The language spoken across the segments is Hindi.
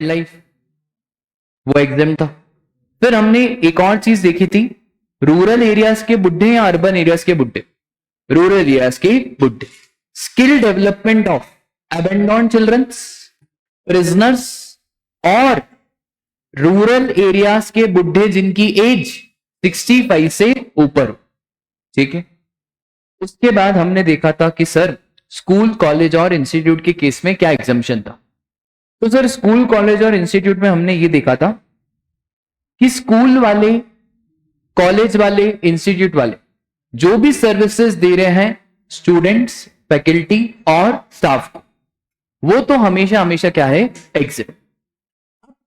लाइफ, वो एग्जाम था। फिर हमने एक और चीज देखी थी, रूरल एरियाज के बुड्ढे या अर्बन एरियाज के बुड्ढे, रूरल एरियाज के बुड्ढे, skill development of abandoned childrens, prisoners और रूरल एरियाज के बुड्ढे जिनकी एज 65 से ऊपर हो। ठीक है, उसके बाद हमने देखा था कि सर स्कूल, कॉलेज और इंस्टीट्यूट के केस में क्या एग्जम्पशन था। तो सर स्कूल, कॉलेज और इंस्टीट्यूट में हमने ये देखा था कि स्कूल वाले, कॉलेज वाले, इंस्टीट्यूट वाले जो भी सर्विसेज दे रहे हैं स्टूडेंट्स, फैकल्टी और स्टाफ को, वो तो हमेशा हमेशा क्या है, एग्जिट।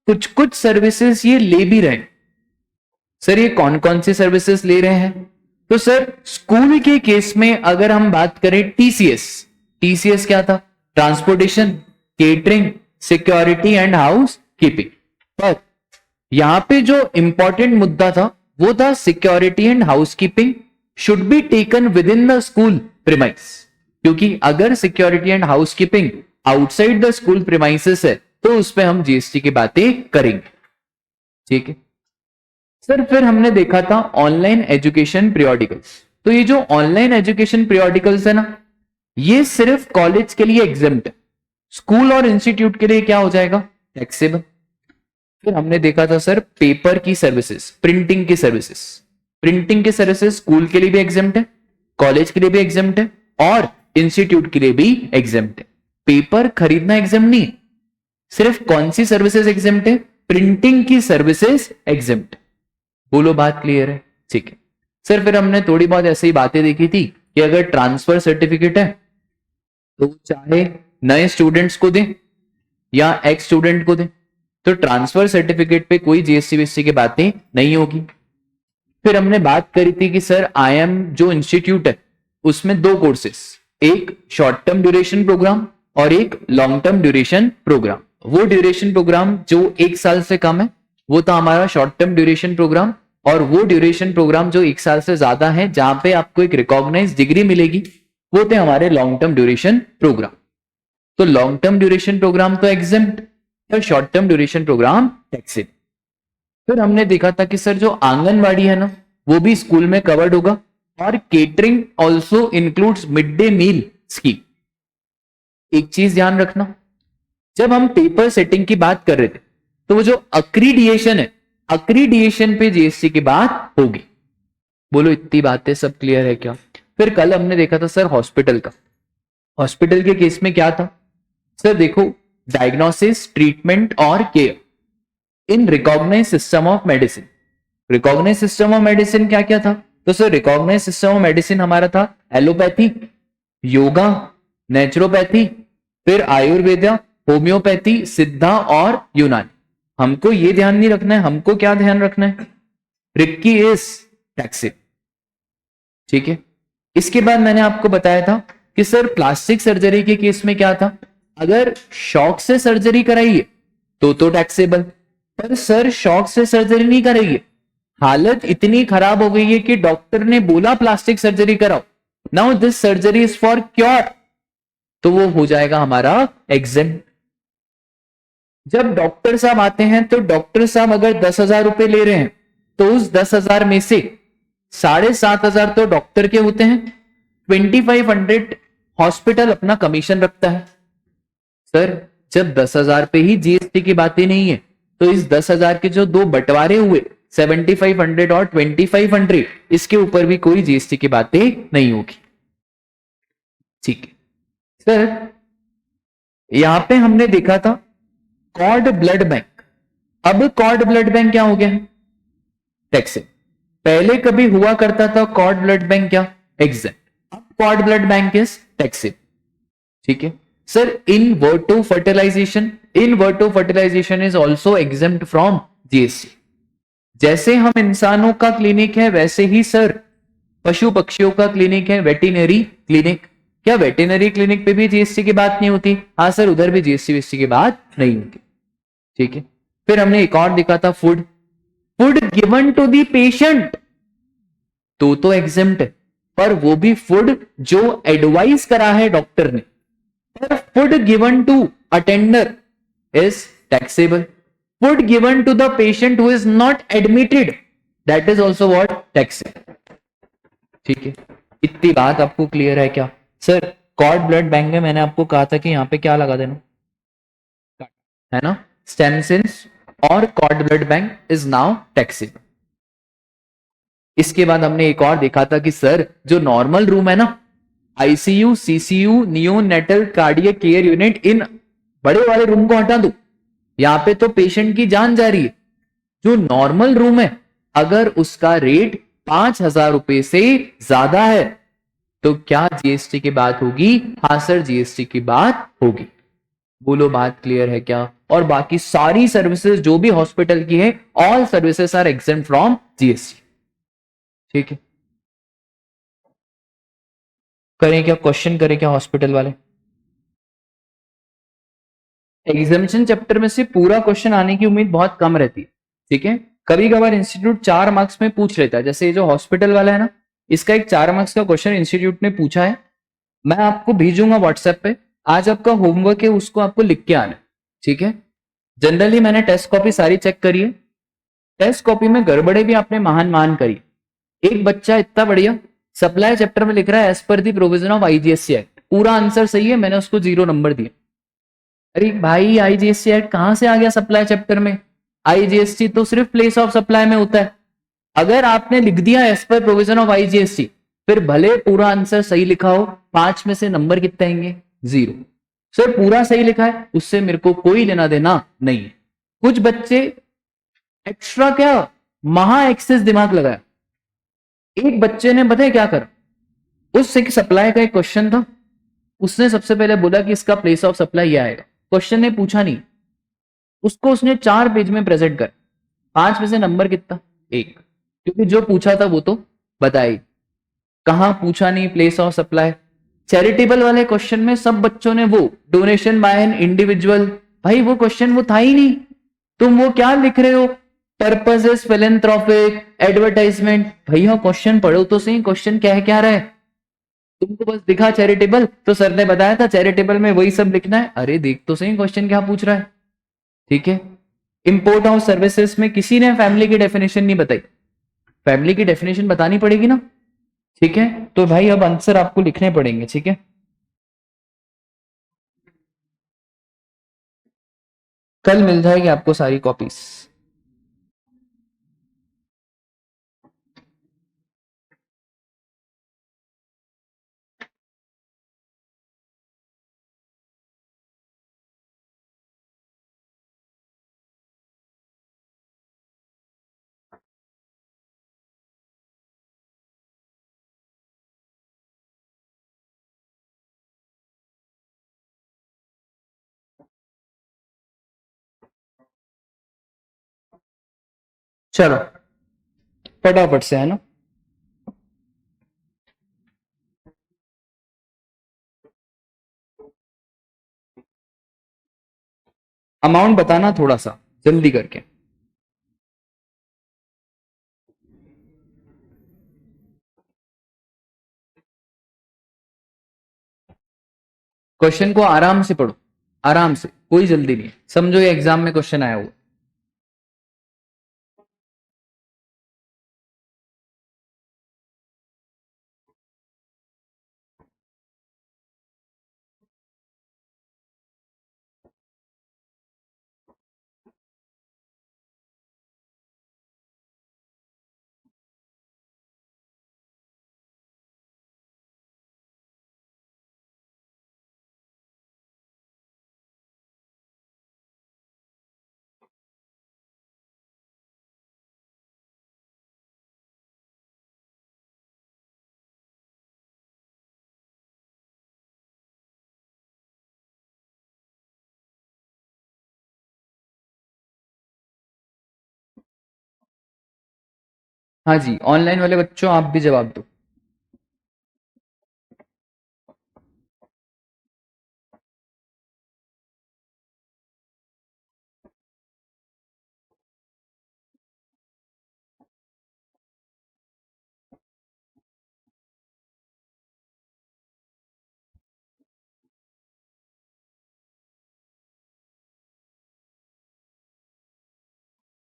कुछ कुछ सर्विसेज ये ले भी रहे हैं। सर ये कौन कौन सी सर्विसेज ले रहे हैं? तो सर स्कूल के केस में अगर हम बात करें टीसीएस, टीसीएस क्या था? Transportation, catering, security and house keeping. पर यहां पे जो इंपॉर्टेंट मुद्दा था वो था security and house keeping should be taken with in the school premise, क्योंकि अगर security and house keeping outside the school premises है तो उस पर हम जीएसटी की बातें करेंगे। ठीक है सर, फिर हमने देखा था ऑनलाइन एजुकेशन पीरियोडिकल्स। तो ये जो ऑनलाइन एजुकेशन पीरियोडिकल्स है ना, ये सिर्फ कॉलेज के लिए एग्जेम्प्ट है, स्कूल और इंस्टीट्यूट के लिए क्या हो जाएगा, टैक्सेबल। फिर हमने देखा था सर पेपर की सर्विसेज, प्रिंटिंग की सर्विसेज, प्रिंटिंग की सर्विसेज स्कूल के लिए भी एग्जेम्प्ट है, कॉलेज के लिए भी एग्जेम्प्ट है और इंस्टीट्यूट के लिए भी एग्जेम्प्ट है। पेपर खरीदना एग्जेम्प्ट नहीं, सिर्फ कौन सी सर्विसेज एग्जेम्प्ट है, प्रिंटिंग की सर्विसेज एग्जेम्प्ट। बोलो बात क्लियर है? ठीक है सर, फिर हमने थोड़ी बहुत ऐसी ही बातें देखी थी कि अगर ट्रांसफर सर्टिफिकेट है तो चाहे नए स्टूडेंट्स को दें या एक्स स्टूडेंट को दें, तो ट्रांसफर सर्टिफिकेट पे कोई जीएसटी वीएसटी की बातें नहीं होगी। फिर हमने बात करी थी कि सर आईएम जो इंस्टीट्यूट है उसमें दो कोर्सेस, एक शॉर्ट टर्म ड्यूरेशन प्रोग्राम और एक लॉन्ग टर्म ड्यूरेशन प्रोग्राम। वो ड्यूरेशन प्रोग्राम जो 1 साल से कम है वो था हमारा शॉर्ट टर्म ड्यूरेशन प्रोग्राम, और वो ड्यूरेशन प्रोग्राम जो 1 साल से ज्यादा है जहां पे आपको एक रिकॉग्नाइज डिग्री मिलेगी वो थे हमारे लॉन्ग टर्म ड्यूरेशन प्रोग्राम। तो लॉन्ग टर्म ड्यूरेशन प्रोग्राम तो एग्जेम्प्ट और short term duration programme taxable. फिर हमने देखा था कि सर जो आंगनवाड़ी है ना वो भी स्कूल में कवर्ड होगा, और catering also includes mid day meal scheme. एक चीज ध्यान रखना, जब हम पेपर सेटिंग की बात कर रहे थे तो वो जो अक्रीडिएशन है, अक्रीडिएशन पे जीएसटी की बात होगी। बोलो इतनी बातें सब क्लियर है क्या? फिर कल हमने देखा था सर हॉस्पिटल का, हॉस्पिटल के केस में क्या था सर, देखो डायग्नोसिस, ट्रीटमेंट और care in recognise system of medicine. Recognise system of medicine क्या क्या था? तो sir recognise system of medicine हमारा था एलोपैथी, योगा, नेचुरोपैथी, फिर आयुर्वेदा, होम्योपैथी, सिद्धा और यूनानी। हमको ये ध्यान नहीं रखना है, हमको क्या ध्यान रखना है, रिक्की इज टैक्सेबल। ठीक है, इसके बाद मैंने आपको बताया था कि सर प्लास्टिक सर्जरी के केस में क्या था, अगर शॉक से सर्जरी कराई है तो टैक्सेबल, पर सर शॉक से सर्जरी नहीं कराइए, हालत इतनी खराब हो गई है कि डॉक्टर ने बोला प्लास्टिक सर्जरी कराओ, now this surgery is for cure, तो वो हो जाएगा हमारा एग्जेम्प्ट। जब डॉक्टर साहब आते हैं तो डॉक्टर साहब अगर 10,000 रुपए ले रहे हैं तो उस 10,000 में से 7,500 तो डॉक्टर के होते हैं, 2,500 हॉस्पिटल अपना कमीशन रखता है। सर जब 10,000 पे ही जीएसटी की बातें नहीं है तो इस 10,000 के जो दो बंटवारे हुए 7,500 और 2,500, इसके ऊपर भी कोई जीएसटी की बातें नहीं होगी। ठीक है सर, यहां पे हमने देखा था कॉर्ड ब्लड बैंक। अब कॉर्ड ब्लड बैंक क्या हो गया है, टैक्सेबल। पहले कभी हुआ करता था कॉर्ड ब्लड बैंक क्या, एग्जेम्प्ट, अब cord blood bank is taxable. ठीक है sir, in verto fertilisation, in verto fertilisation is also exempt from GST. जैसे हम इंसानों का क्लिनिक है वैसे ही सर पशु पक्षियों का क्लिनिक है, वेटिनरी क्लिनिक। क्या वेटिनरी क्लिनिक पे भी जीएसटी की बात नहीं होती? हाँ सर, उधर भी जीएसटी की बात नहीं होती। ठीक है, फिर हमने एक और देखा था food, food given to the patient तो एग्जेम्प्ट है, पर वो भी फूड जो एडवाइस करा है डॉक्टर ने। पर food given to attender is taxable. Food given to the patient who is not admitted, that is also what? Taxable. ठीक है, इतनी बात आपको क्लियर है क्या? सर कॉर्ड ब्लड बैंक में मैंने आपको कहा था कि यहाँ पे क्या लगा देना, है ना, स्टेम सेल्स और cord blood bank is now taxable. इसके बाद हमने एक और देखा था कि सर जो नॉर्मल रूम है ना, ICU, CCU, neonatal cardiac care unit, इन बड़े वाले रूम को हटा दो, यहां पे तो पेशेंट की जान जा रही है. जो नॉर्मल रूम है अगर उसका रेट 5,000 रुपए से ज्यादा है तो क्या जीएसटी की बात होगी? हाँ सर, जीएसटी की बात होगी. बोलो बात क्लियर है क्या? और बाकी सारी सर्विसेज जो भी हॉस्पिटल की है, all services are exempt from GST. ठीक है, करें क्या, क्वेश्चन करें क्या हॉस्पिटल वाले? एग्जामिनेशन चैप्टर में से पूरा क्वेश्चन आने की उम्मीद बहुत कम रहती है. ठीक है, कभी कभार इंस्टीट्यूट 4 मार्क्स में पूछ लेता है, जैसे ये जो हॉस्पिटल वाला है ना, इसका एक 4 मार्क्स का क्वेश्चन इंस्टीट्यूट ने पूछा है. मैं आपको भेजूंगा व्हाट्सएप पे. आज आपका होमवर्क है, उसको आपको लिख के आना है. ठीक है, जनरली मैंने टेस्ट कॉपी सारी चेक करी है. टेस्ट कॉपी में गड़बड़े भी आपने महान महान करी. एक बच्चा इतना बढ़िया सप्लाई चैप्टर में लिख रहा है as per the provision of IGST act, पूरा आंसर सही है, मैंने उसको 0 नंबर दिया. अरे भाई, आईजीएसटी एक्ट कहां से आ गया सप्लाई चैप्टर में? आईजीएसटी तो सिर्फ प्लेस ऑफ सप्लाई में होता है. अगर आपने लिख दिया as per provision of IGST, फिर भले पूरा आंसर सही लिखा हो, 5 में से नंबर कितने आएंगे? 0. सर पूरा सही लिखा है, उससे मेरे को कोई लेना देना नहीं है. कुछ बच्चे एक्स्ट्रा क्या, महा एक्सेस दिमाग लगाया. एक बच्चे ने पता है क्या कर, उस सप्लाई का एक क्वेश्चन था, उसने सबसे पहले बोला कि इसका प्लेस ऑफ सप्लाई यह आएगा. क्वेश्चन ने पूछा नहीं, उसको उसने 4 पेज में प्रेजेंट कर. 5 में से नंबर कितना? 1. क्योंकि जो पूछा था वो तो बताई, कहां पूछा नहीं प्लेस ऑफ सप्लाई. चैरिटेबल वाले क्वेश्चन में सब बच्चों ने वो डोनेशन बाय एन इंडिविजुअल, भाई वो क्वेश्चन वो था ही नहीं. तुम वो क्या लिख रहे हो, पर्पसेस फिलेंथ्रोपिक एडवर्टाइजमेंट. भैया क्वेश्चन पढ़ो तो सही, क्वेश्चन क्या है, क्या रहा है. तुमको बस दिखा चैरिटेबल, तो सर ने बताया था चैरिटेबल में वही सब लिखना है. अरे देख तो सही क्वेश्चन क्या पूछ रहा है. ठीक है, इंपोर्ट ऑफ सर्विसेज में किसी ने फैमिली की डेफिनेशन नहीं बताई, फैमिली की डेफिनेशन बतानी पड़ेगी ना. ठीक है, तो भाई अब आंसर आपको लिखने पड़ेंगे. ठीक है, कल मिल जाएगी आपको सारी कॉपीज. चलो फटाफट से, है ना. अमाउंट बताना थोड़ा सा जल्दी करके. क्वेश्चन को आराम से पढ़ो, आराम से, कोई जल्दी नहीं. समझो ये एग्जाम में क्वेश्चन आया हुआ. हाँ जी, ऑनलाइन वाले बच्चों आप भी जवाब दो.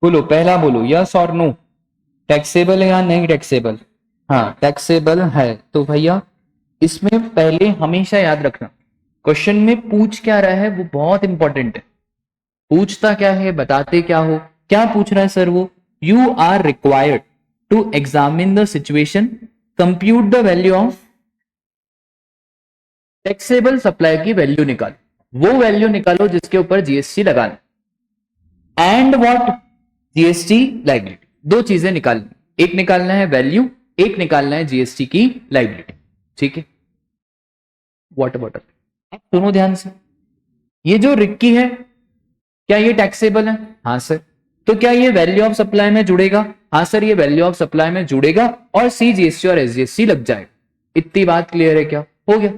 बोलो, पहला बोलो, यस और नो, टैक्सेबल है या नहीं टैक्सेबल? हाँ टैक्सेबल है। तो भैया इसमें पहले हमेशा याद रखना, क्वेश्चन में पूछ क्या रहा है वो बहुत इंपॉर्टेंट है। पूछता क्या है, बताते क्या हो, क्या पूछ रहा है सर वो? You are required to examine the situation, compute the value of taxable supply की वैल्यू निकालो, वो वैल्यू निकालो जिसके ऊपर जीएसटी लगाना, एंड व्हाट, जीएसटी लाइबिलिटी। दो चीजें निकालनी, एक निकालना है वैल्यू, एक निकालना है जीएसटी की लाइबिलिटी। ठीक है, वाटर बॉटल, अब सुनो ध्यान से, ये जो रिक्की है क्या ये टैक्सेबल है? हाँ सर। तो क्या ये वैल्यू ऑफ सप्लाई में जुड़ेगा? हाँ सर, ये वैल्यू ऑफ सप्लाई में जुड़ेगा और सीजीएसटी और एसजीएसटी लग जाएगा। इतनी बात क्लियर है क्या? हो गया।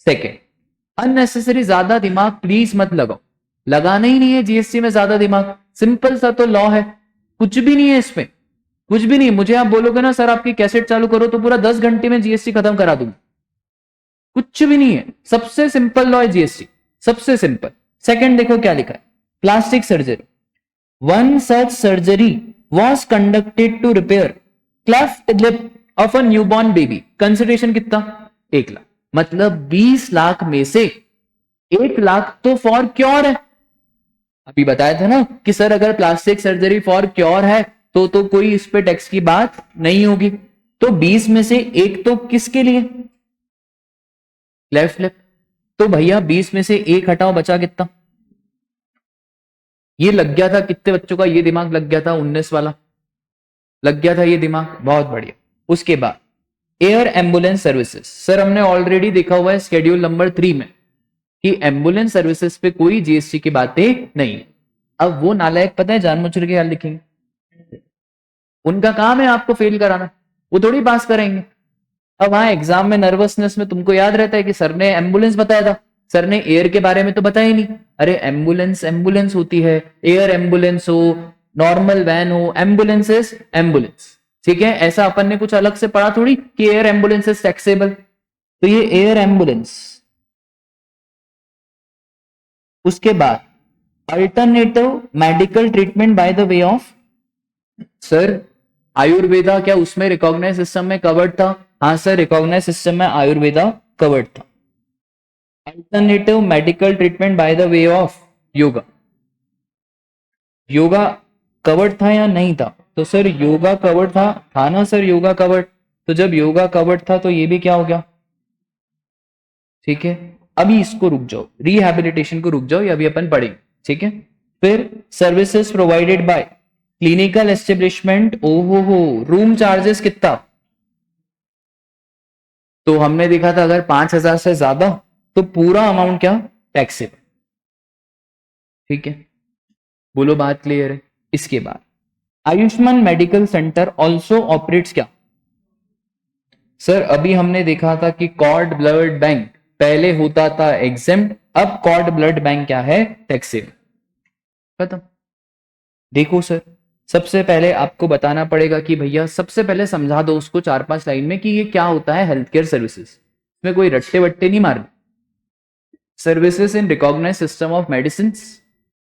सेकेंड, अननेसेसरी ज्यादा दिमाग प्लीज मत लगाओ, लगाना ही नहीं है जीएसटी में ज्यादा दिमाग, सिंपल सा तो लॉ है, कुछ भी नहीं है इसमें, कुछ भी नहीं। मुझे आप बोलोगे ना सर आपकी कैसेट चालू करो तो पूरा 10 घंटे में जीएसटी खत्म करा दूंगा, कुछ भी नहीं है, सबसे सिंपल लॉ है जीएसटी, सबसे सिंपल। सेकंड देखो क्या लिखा है, plastic surgery, one such surgery was conducted to repair cleft lip of a newborn baby, consideration कितना? 1 लाख, मतलब 20 लाख में से 1 लाख तो फॉर क्योर है। अभी बताया था ना कि सर अगर प्लास्टिक सर्जरी फॉर क्योर है तो कोई इस पे टैक्स की बात नहीं होगी। तो 20 में से 1 तो किसके लिए? Left lip. तो भैया 20 में से 1 हटाओ, बचा कितना? ये लग गया था कितने बच्चों का ये दिमाग लग गया था? 19 वाला लग गया था ये दिमाग, बहुत बढ़िया। उसके बाद एयर एम्बुलेंस सर्विसेज, सर हमने ऑलरेडी देखा हुआ है शेड्यूल नंबर 3 में कि एम्बुलेंस सर्विसेज पे कोई जीएसटी की बातें नहीं। अब वो नालायक पता है जानबूझ के क्या लिखेंगे, उनका काम है आपको फेल कराना, वो थोड़ी पास करेंगे। अब वहां एग्जाम में नर्वसनेस में तुमको याद रहता है कि सर ने एम्बुलेंस बताया था, सर ने एयर के बारे में तो बताया ही नहीं। अरे एम्बुलेंस एम्बुलेंस होती है, एयर एम्बुलेंस हो, नॉर्मल वैन हो, एम्बुलेंस इज एम्बुलेंस। ठीक है, ऐसा अपन ने कुछ अलग से पढ़ा थोड़ी कि एयर एम्बुलेंस इज टैक्सेबल। तो ये एयर एम्बुलेंस। उसके बाद alternative medical treatment by the way of, sir Ayurveda क्या उसमें रिकॉग्नाइज सिस्टम में कवर्ड था? हाँ सर, रिकॉग्नाइज सिस्टम में आयुर्वेदा कवर्ड था। Alternative medical treatment by the way of yoga, yoga covered था या नहीं था? तो सर योगा कवर्ड था ना सर, योगा कवर्ड। तो जब योगा कवर्ड था तो ये भी क्या हो गया? ठीक है, अभी इसको रुक जाओ, रिहैबिलिटेशन को रुक जाओ, ये अभी अपन पढ़ेंगे। ठीक है, फिर services provided bye clinical establishment, ओहो हो, रूम चार्जेस कितना? तो हमने देखा था अगर 5,000 से ज्यादा तो पूरा अमाउंट क्या? टैक्सेबल। ठीक है, बोलो बात क्लियर है? इसके बाद Ayushman medical centre also operates क्या? सर अभी हमने देखा था कि कॉर्ड ब्लड बैंक पहले होता था एग्जेम्प्ट, अब कॉर्ड ब्लड बैंक क्या है? टैक्सेबल। खत्म। देखो सर, सबसे पहले आपको बताना पड़ेगा कि भैया सबसे पहले समझा दो उसको 4-5 लाइन में कि ये क्या होता है हेल्थ केयर सर्विसेज, इसमें कोई रट्टे वट्टे नहीं मारने। Services in recognise system of medicine.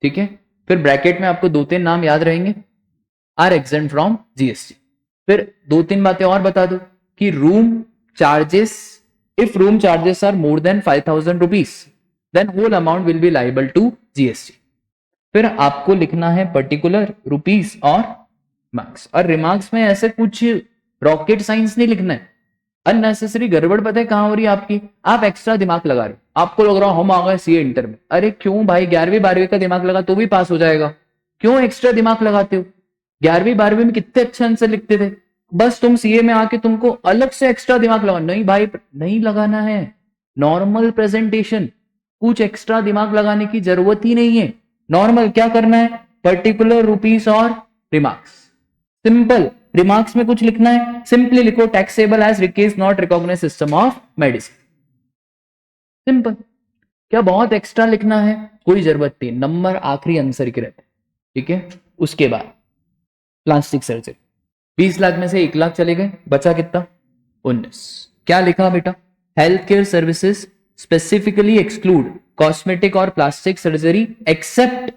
ठीक है, फिर ब्रैकेट में आपको 2-3 नाम याद रहेंगे, आर एग्जेंट फ्रॉम जीएसटी। फिर 2-3 बातें और बता दो कि room charges, if room charges are more than 5,000 rupees then whole amount will be liable to GST. फिर आपको लिखना है पर्टिकुलर रुपीस और मार्क्स, और रिमार्क्स में ऐसे कुछ रॉकेट साइंस नहीं लिखना है। अननेसेसरी गड़बड़ पता है कहां हो रही है आपकी? आप एक्स्ट्रा दिमाग लगा रहे हो, आपको लग रहा हम आ गए सीए इंटर में। अरे क्यों भाई, 11वीं 12वीं का दिमाग लगा तो भी पास हो जाएगा, क्यों एक्स्ट्रा दिमाग लगाते हो? 11वीं 12वीं में कितने अच्छे आंसर लिखते थे, बस तुम सीए में आके तुमको अलग से एक्स्ट्रा दिमाग लगा, नहीं भाई नहीं लगाना है। नॉर्मल प्रेजेंटेशन, कुछ एक्स्ट्रा दिमाग लगाने की जरूरत ही नहीं है। नॉर्मल क्या करना है? पर्टिकुलर रुपीस और रिमार्क्स, सिंपल। रिमार्क्स में कुछ लिखना है, सिंपली लिखो टैक्सेबल एज रिकेज not recognise system of medicine, simple. क्या बहुत एक्स्ट्रा लिखना है? कोई जरूरत नहीं, नंबर आखिरी आंसर के रहते। ठीक है, उसके बाद प्लास्टिक सर्जरी, 20 लाख में से 1 लाख चले गए, बचा कितना? 19। क्या लिखा बेटा? Health care services specifically exclude cosmetic और plastic surgery except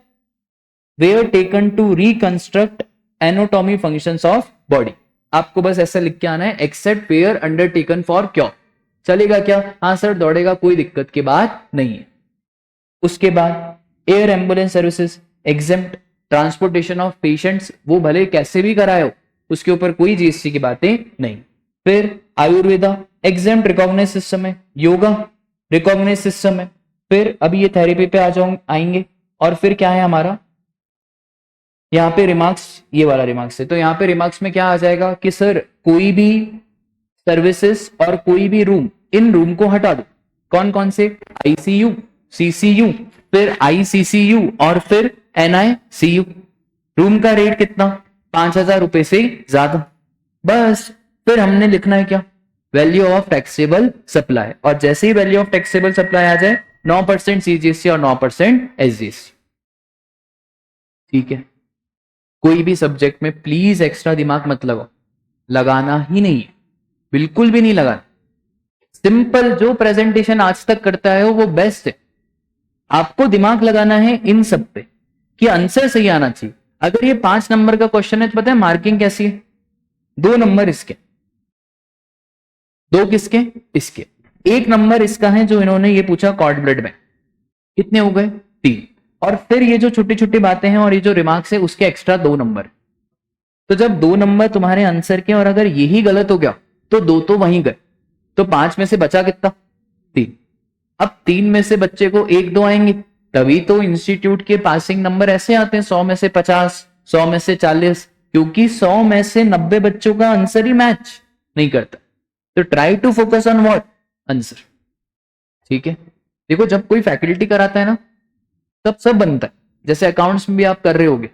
where taken to reconstruct anatomy functions of body. आपको बस ऐसा लिख के आना है, except where undertaken for cure. चलेगा क्या? हाँ सर दौड़ेगा, कोई दिक्कत की बात नहीं है। उसके बाद air ambulance services exempt, transportation of patients वो भले कैसे भी कराए हो, उसके ऊपर कोई जीएसटी की बातें नहीं। फिर आयुर्वेदा एग्जेम्प्ट रिकॉग्नाइज सिस्टम है, योगा रिकॉग्नाइज सिस्टम है। फिर अभी ये थेरेपी पे आएंगे। और फिर क्या है हमारा यहाँ पे रिमार्क्स, ये वाला रिमार्क्स है। तो यहाँ पे रिमार्क्स में क्या आ जाएगा कि सर कोई भी सर्विसेज और कोई भी रूम, इन रूम को हटा दो। कौन कौन से? आईसीयू, सीसीयू, फिर आईसीसीयू और फिर एनआईसीयू। रूम का रेट कितना? 5,000 रुपए से ज्यादा। बस फिर हमने लिखना है क्या? Value of taxable supply. और जैसे ही वैल्यू ऑफ टैक्सेबल सप्लाई आ जाए 9% सीजीएसटी और 9% एसजीएसटी। ठीक है, कोई भी सब्जेक्ट में प्लीज एक्स्ट्रा दिमाग मत लगाओ, लगाना ही नहीं है, बिल्कुल भी नहीं लगाना। सिंपल जो प्रेजेंटेशन आज तक करता है वो बेस्ट है। आपको दिमाग लगाना है इन सब पे कि आंसर सही आना चाहिए। अगर ये 5 नंबर का क्वेश्चन है तो पता है मार्किंग कैसी है? 2 नंबर इसके, 2 किसके? इसके। 1 नंबर इसका है जो इन्होंने ये पूछा कॉर्ड ब्लड में। कितने हो गए? 3। और फिर ये जो छोटी छोटी बातें हैं और ये जो रिमार्क्स है उसके एक्स्ट्रा 2 नंबर। तो जब 2 नंबर तुम्हारे आंसर के और अगर यही गलत हो गया तो 2 तो वहीं गए, तो 5 में से बचा कितना? 3। अब 3 में से बच्चे को 1-2 आएंगे, तभी तो इंस्टीट्यूट के पासिंग नंबर ऐसे आते हैं 100 में से 50, 100 में से 40, क्योंकि 100 में से 90 बच्चों का आंसर ही मैच नहीं करता। तो try to focus on what? Answer. ठीक है, देखो जब कोई फैकल्टी कराता है ना तब सब बनता है। जैसे अकाउंट्स में भी आप कर रहे होगे,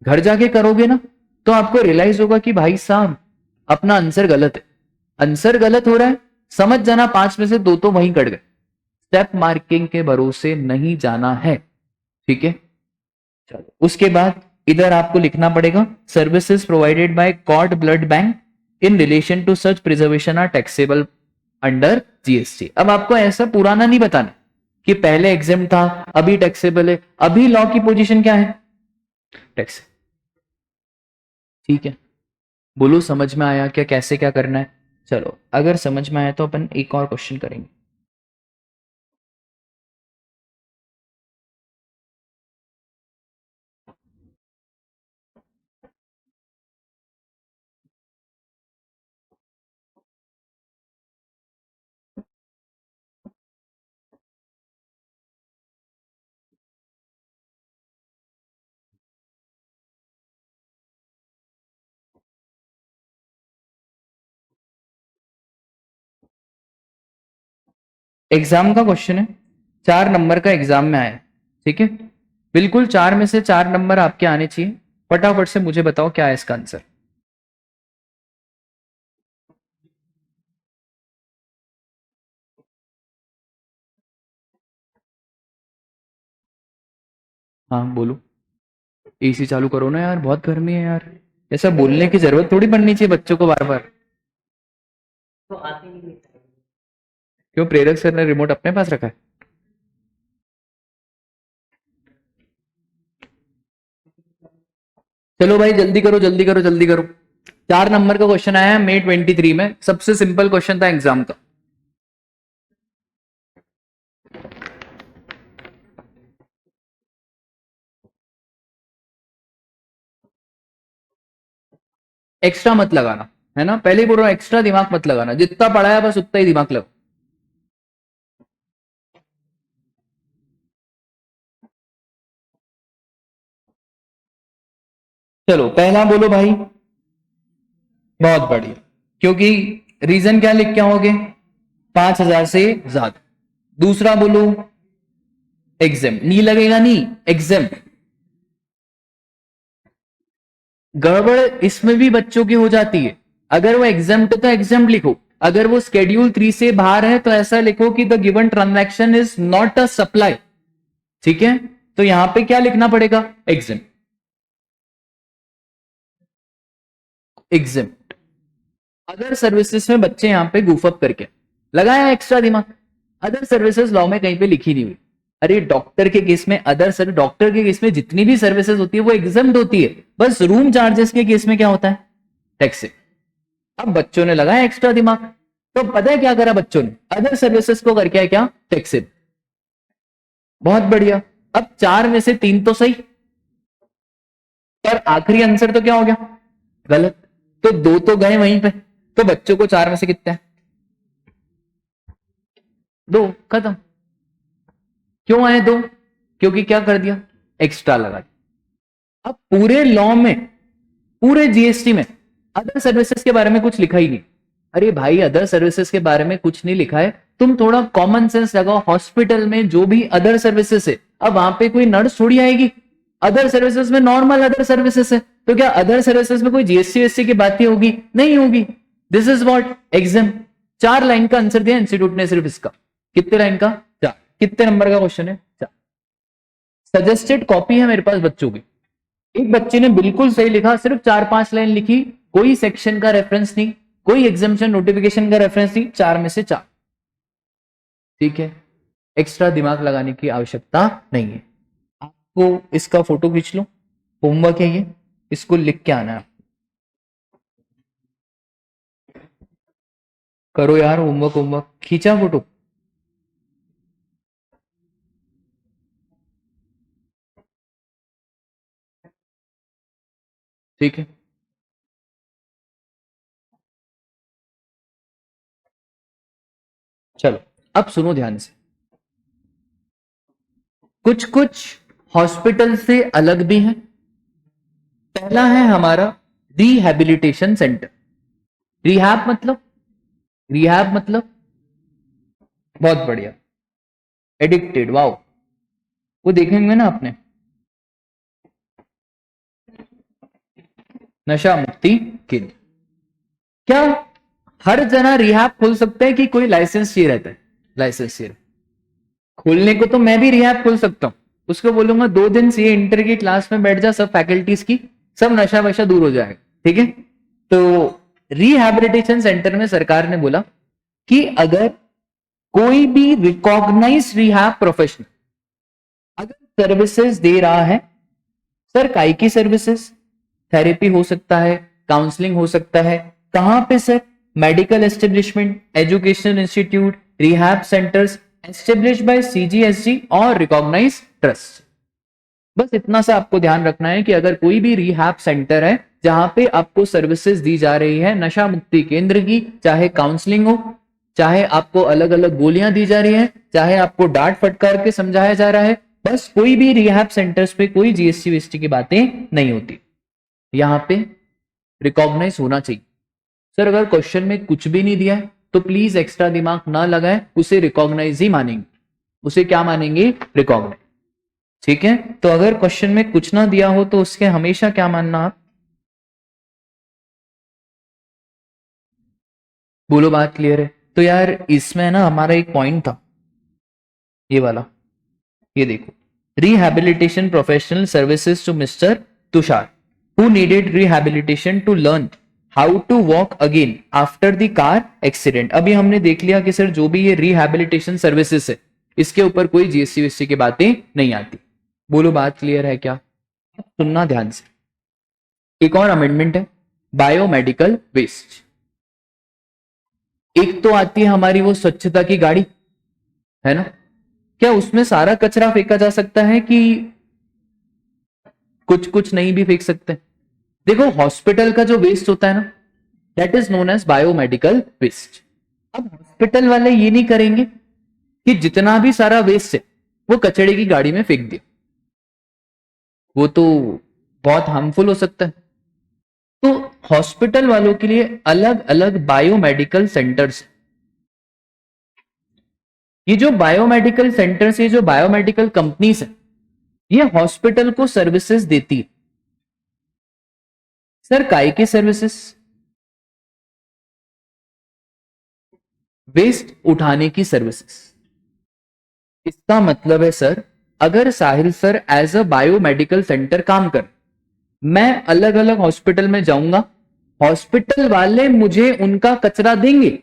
घर जाके करोगे ना तो आपको रियलाइज होगा कि भाई साहब अपना आंसर गलत है। आंसर गलत हो रहा है, समझ जाना 5 में से 2 तो वहीं कट गए। स्टेप मार्किंग के भरोसे नहीं जाना है। ठीक है, चलो उसके बाद इधर आपको लिखना पड़ेगा services provided by cord blood bank in relation to such preservation are taxable under GST. अब आपको ऐसा पुराना नहीं बताना कि पहले एग्जाम था अभी टैक्सेबल है। अभी लॉ की पोजीशन क्या है? टैक्स। ठीक है, बोलो समझ में आया क्या कैसे क्या करना है? चलो अगर समझ में आया तो अपन एक और क्वेश्चन करेंगे। एग्जाम का क्वेश्चन है, 4 नंबर का एग्जाम में आया। ठीक है, बिल्कुल 4 में से 4 नंबर आपके आने चाहिए। फटाफट से मुझे बताओ क्या है इसका आंसर। हाँ बोलो। एसी चालू करो ना यार, बहुत गर्मी है यार। ऐसा बोलने की जरूरत थोड़ी पड़नी चाहिए बच्चों को बार बार। क्यों प्रेरक सर ने रिमोट अपने पास रखा है? चलो भाई जल्दी करो जल्दी करो जल्दी करो। 4 नंबर का क्वेश्चन आया है May 23 में, सबसे सिंपल क्वेश्चन था एग्जाम का। एक्स्ट्रा मत लगाना, है ना, पहले ही बोल रहा हूं एक्स्ट्रा दिमाग मत लगाना, जितना पढ़ा है बस उतना ही दिमाग लगाओ। चलो पहला बोलो भाई। बहुत बढ़िया, क्योंकि रीजन क्या लिख के आओगे? 5,000 से ज्यादा। दूसरा बोलो एग्जाम, नी लगेगा, नी एग्जाम। गड़बड़ इसमें भी बच्चों की हो जाती है। अगर वो एग्जाम तो एग्जाम लिखो, अगर वो स्केड्यूल 3 से बाहर है तो ऐसा लिखो कि the given transaction is not a supply. ठीक है, तो यहां पे क्या लिखना पड़ेगा? एग्जाम। एग्जाम। अदर सर्विसेज में बच्चे यहां पे गुफअप करके लगाया एक्स्ट्रा दिमाग। अदर सर्विसेज लॉ में कहीं पे लिखी नहीं हुई। अरे डॉक्टर के केस में डॉक्टर के केस में जितनी भी सर्विसेज होती है वो एग्जम्प्ट होती है, बस रूम चार्जेस के केस में क्या होता है, टैक्स। अब बच्चों ने लगाया एक्स्ट्रा दिमाग, तो पता है क्या करा बच्चों ने, अदर सर्विसेज को करके क्या, टैक्स। बहुत बढ़िया। अब 4 में से 3 तो सही, पर आखिरी आंसर तो क्या हो गया, गलत। तो 2 तो गए वहीं पे, तो बच्चों को 4 में से कितने हैं, 2, खत्म। क्यों आए 2, क्योंकि क्या कर दिया, एक्स्ट्रा लगा दिया। अब पूरे लॉ में, पूरे जीएसटी में अदर सर्विसेज के बारे में कुछ लिखा ही नहीं। अरे भाई अदर सर्विसेज के बारे में कुछ नहीं लिखा है, तुम थोड़ा कॉमन सेंस लगाओ। हॉस्पिटल में जो भी अदर सर्विसेज है, अब वहां पे कोई नर्स थोड़ी आएगी, अदर सर्विसेज में नॉर्मल अदर सर्विसेज है, तो क्या अदर सर्विसेज में कोई जीएसटी वीएसटी की बातें होगी, नहीं होगी। This is what exam. 4 line का आंसर दिया इंस्टीट्यूट ने सिर्फ इसका। कितने लाइन का, 4। कितने नंबर का क्वेश्चन है, 4। सजेस्टेड कॉपी है मेरे पास बच्चों की, एक बच्चे ने बिल्कुल सही लिखा, सिर्फ 4-5 लाइन लिखी, कोई सेक्शन का रेफरेंस नहीं, कोई एग्जामिशन नोटिफिकेशन का रेफरेंस नहीं, 4 में से 4। ठीक है, एक्स्ट्रा दिमाग लगाने की आवश्यकता नहीं है। आपको इसका फोटो खींच लो, होमवर्क है ये, इसको लिख के आना है। करो यार होमवर्क, होमवर्क खींचा फोटो। ठीक है, चलो अब सुनो ध्यान से। कुछ कुछ हॉस्पिटल से अलग भी हैं। पहला है हमारा रिहैबिलिटेशन सेंटर। रिहैब मतलब बहुत बढ़िया, एडिक्टेड, वाओ, वो देखेंगे ना आपने, नशा मुक्ति केंद्र। क्या हर जना रिहैब खोल सकता है कि कोई लाइसेंस चाहिए रहता है, लाइसेंस चाहिए। खोलने को तो मैं भी रिहैब खोल सकता हूं, उसको बोलूंगा 2 दिन से इंटर की क्लास में बैठ जा, सब फैकल्टीज की, सब नशा वशा दूर हो जाएगा। ठीक है, तो रिहैबिलिटेशन सेंटर में सरकार ने बोला कि अगर कोई भी रिकॉग्नाइज रिहैब प्रोफेशनल अगर सर्विसेज दे रहा है, सर काय की सर्विसेज, थेरेपी हो सकता है, काउंसलिंग हो सकता है, कहां पे sir, medical establishment, educational institute, rehab centres established by CGSG और रिकॉग्नाइज ट्रस्ट। बस इतना सा आपको ध्यान रखना है कि अगर कोई भी रिहैब सेंटर है जहां पे आपको सर्विसेज दी जा रही है नशा मुक्ति केंद्र की, चाहे काउंसलिंग हो, चाहे आपको अलग अलग गोलियां दी जा रही है, चाहे आपको डांट फटकार के समझाया जा रहा है, बस कोई भी रिहैब सेंटर्स पे कोई जीएसटी वीएसटी की बातें नहीं होती, यहां पे रिकॉग्नाइज होना चाहिए। सर अगर क्वेश्चन में कुछ भी नहीं दिया है तो प्लीज एक्स्ट्रा दिमाग ना लगाएं, उसे रिकॉग्नाइज ही मानेंगे, उसे क्या मानेंगे, रिकॉग्नाइज। ठीक है, तो अगर क्वेश्चन में कुछ ना दिया हो तो उसके हमेशा क्या मानना आप, बोलो बात क्लियर है। तो यार इसमें ना हमारा एक पॉइंट था, ये वाला, ये देखो, rehabilitation professional services to Mister Tushar who needed rehabilitation to learn how to walk again after the car accident. अभी हमने देख लिया कि सर जो भी ये रिहैबिलिटेशन सर्विसेज है इसके ऊपर कोई जीएसटी वीएसटी की बातें नहीं आती। बोलो बात क्लियर है क्या, सुनना ध्यान से। एक और अमेंडमेंट है, बायोमेडिकल वेस्ट। एक तो आती है हमारी वो स्वच्छता की गाड़ी, है ना, क्या उसमें सारा कचरा फेंका जा सकता है कि कुछ कुछ नहीं भी फेंक सकते। देखो हॉस्पिटल का जो वेस्ट होता है ना, that is known as biomedical waste. अब हॉस्पिटल वाले ये नहीं करेंगे कि जितना भी सारा वेस्ट है वो कचड़े की गाड़ी में फेंक दे, वो तो बहुत हार्मफुल हो सकता है। तो हॉस्पिटल वालों के लिए अलग अलग बायोमेडिकल सेंटर्स, ये जो बायोमेडिकल सेंटर्स, ये जो बायोमेडिकल कंपनीज है, ये हॉस्पिटल को सर्विसेज देती है। सर काय के सर्विसेज, वेस्ट उठाने की सर्विसेज। इसका मतलब है सर अगर Sahil sir as a biomedical centre काम कर, मैं अलग अलग हॉस्पिटल में जाऊंगा, हॉस्पिटल वाले मुझे उनका कचरा देंगे,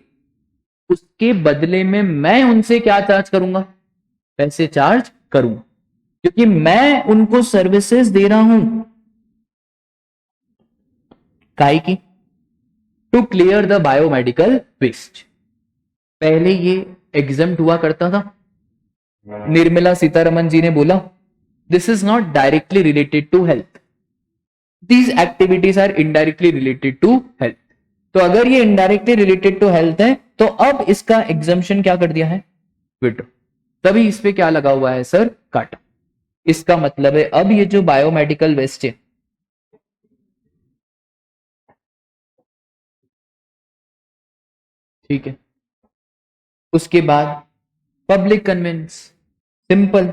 उसके बदले में मैं उनसे क्या चार्ज करूंगा, पैसे चार्ज करूं, क्योंकि मैं उनको सर्विसेज दे रहा हूं काहे की, to clear the biomedical waste. पहले ये एग्जाम्प्ट हुआ करता था, निर्मला सीतारमन जी ने बोला this is not directly related to health, these activities are indirectly related to health. तो अगर ये इनडायरेक्टली रिलेटेड टू हेल्थ है तो अब इसका एग्जाम्पशन क्या कर दिया है, विड्रॉ। तभी इस पे क्या लगा हुआ है सर, काटा। इसका मतलब है अब ये जो बायोमेडिकल वेस्ट है, ठीक है, उसके बाद पब्लिक कन्वेंस, सिंपल,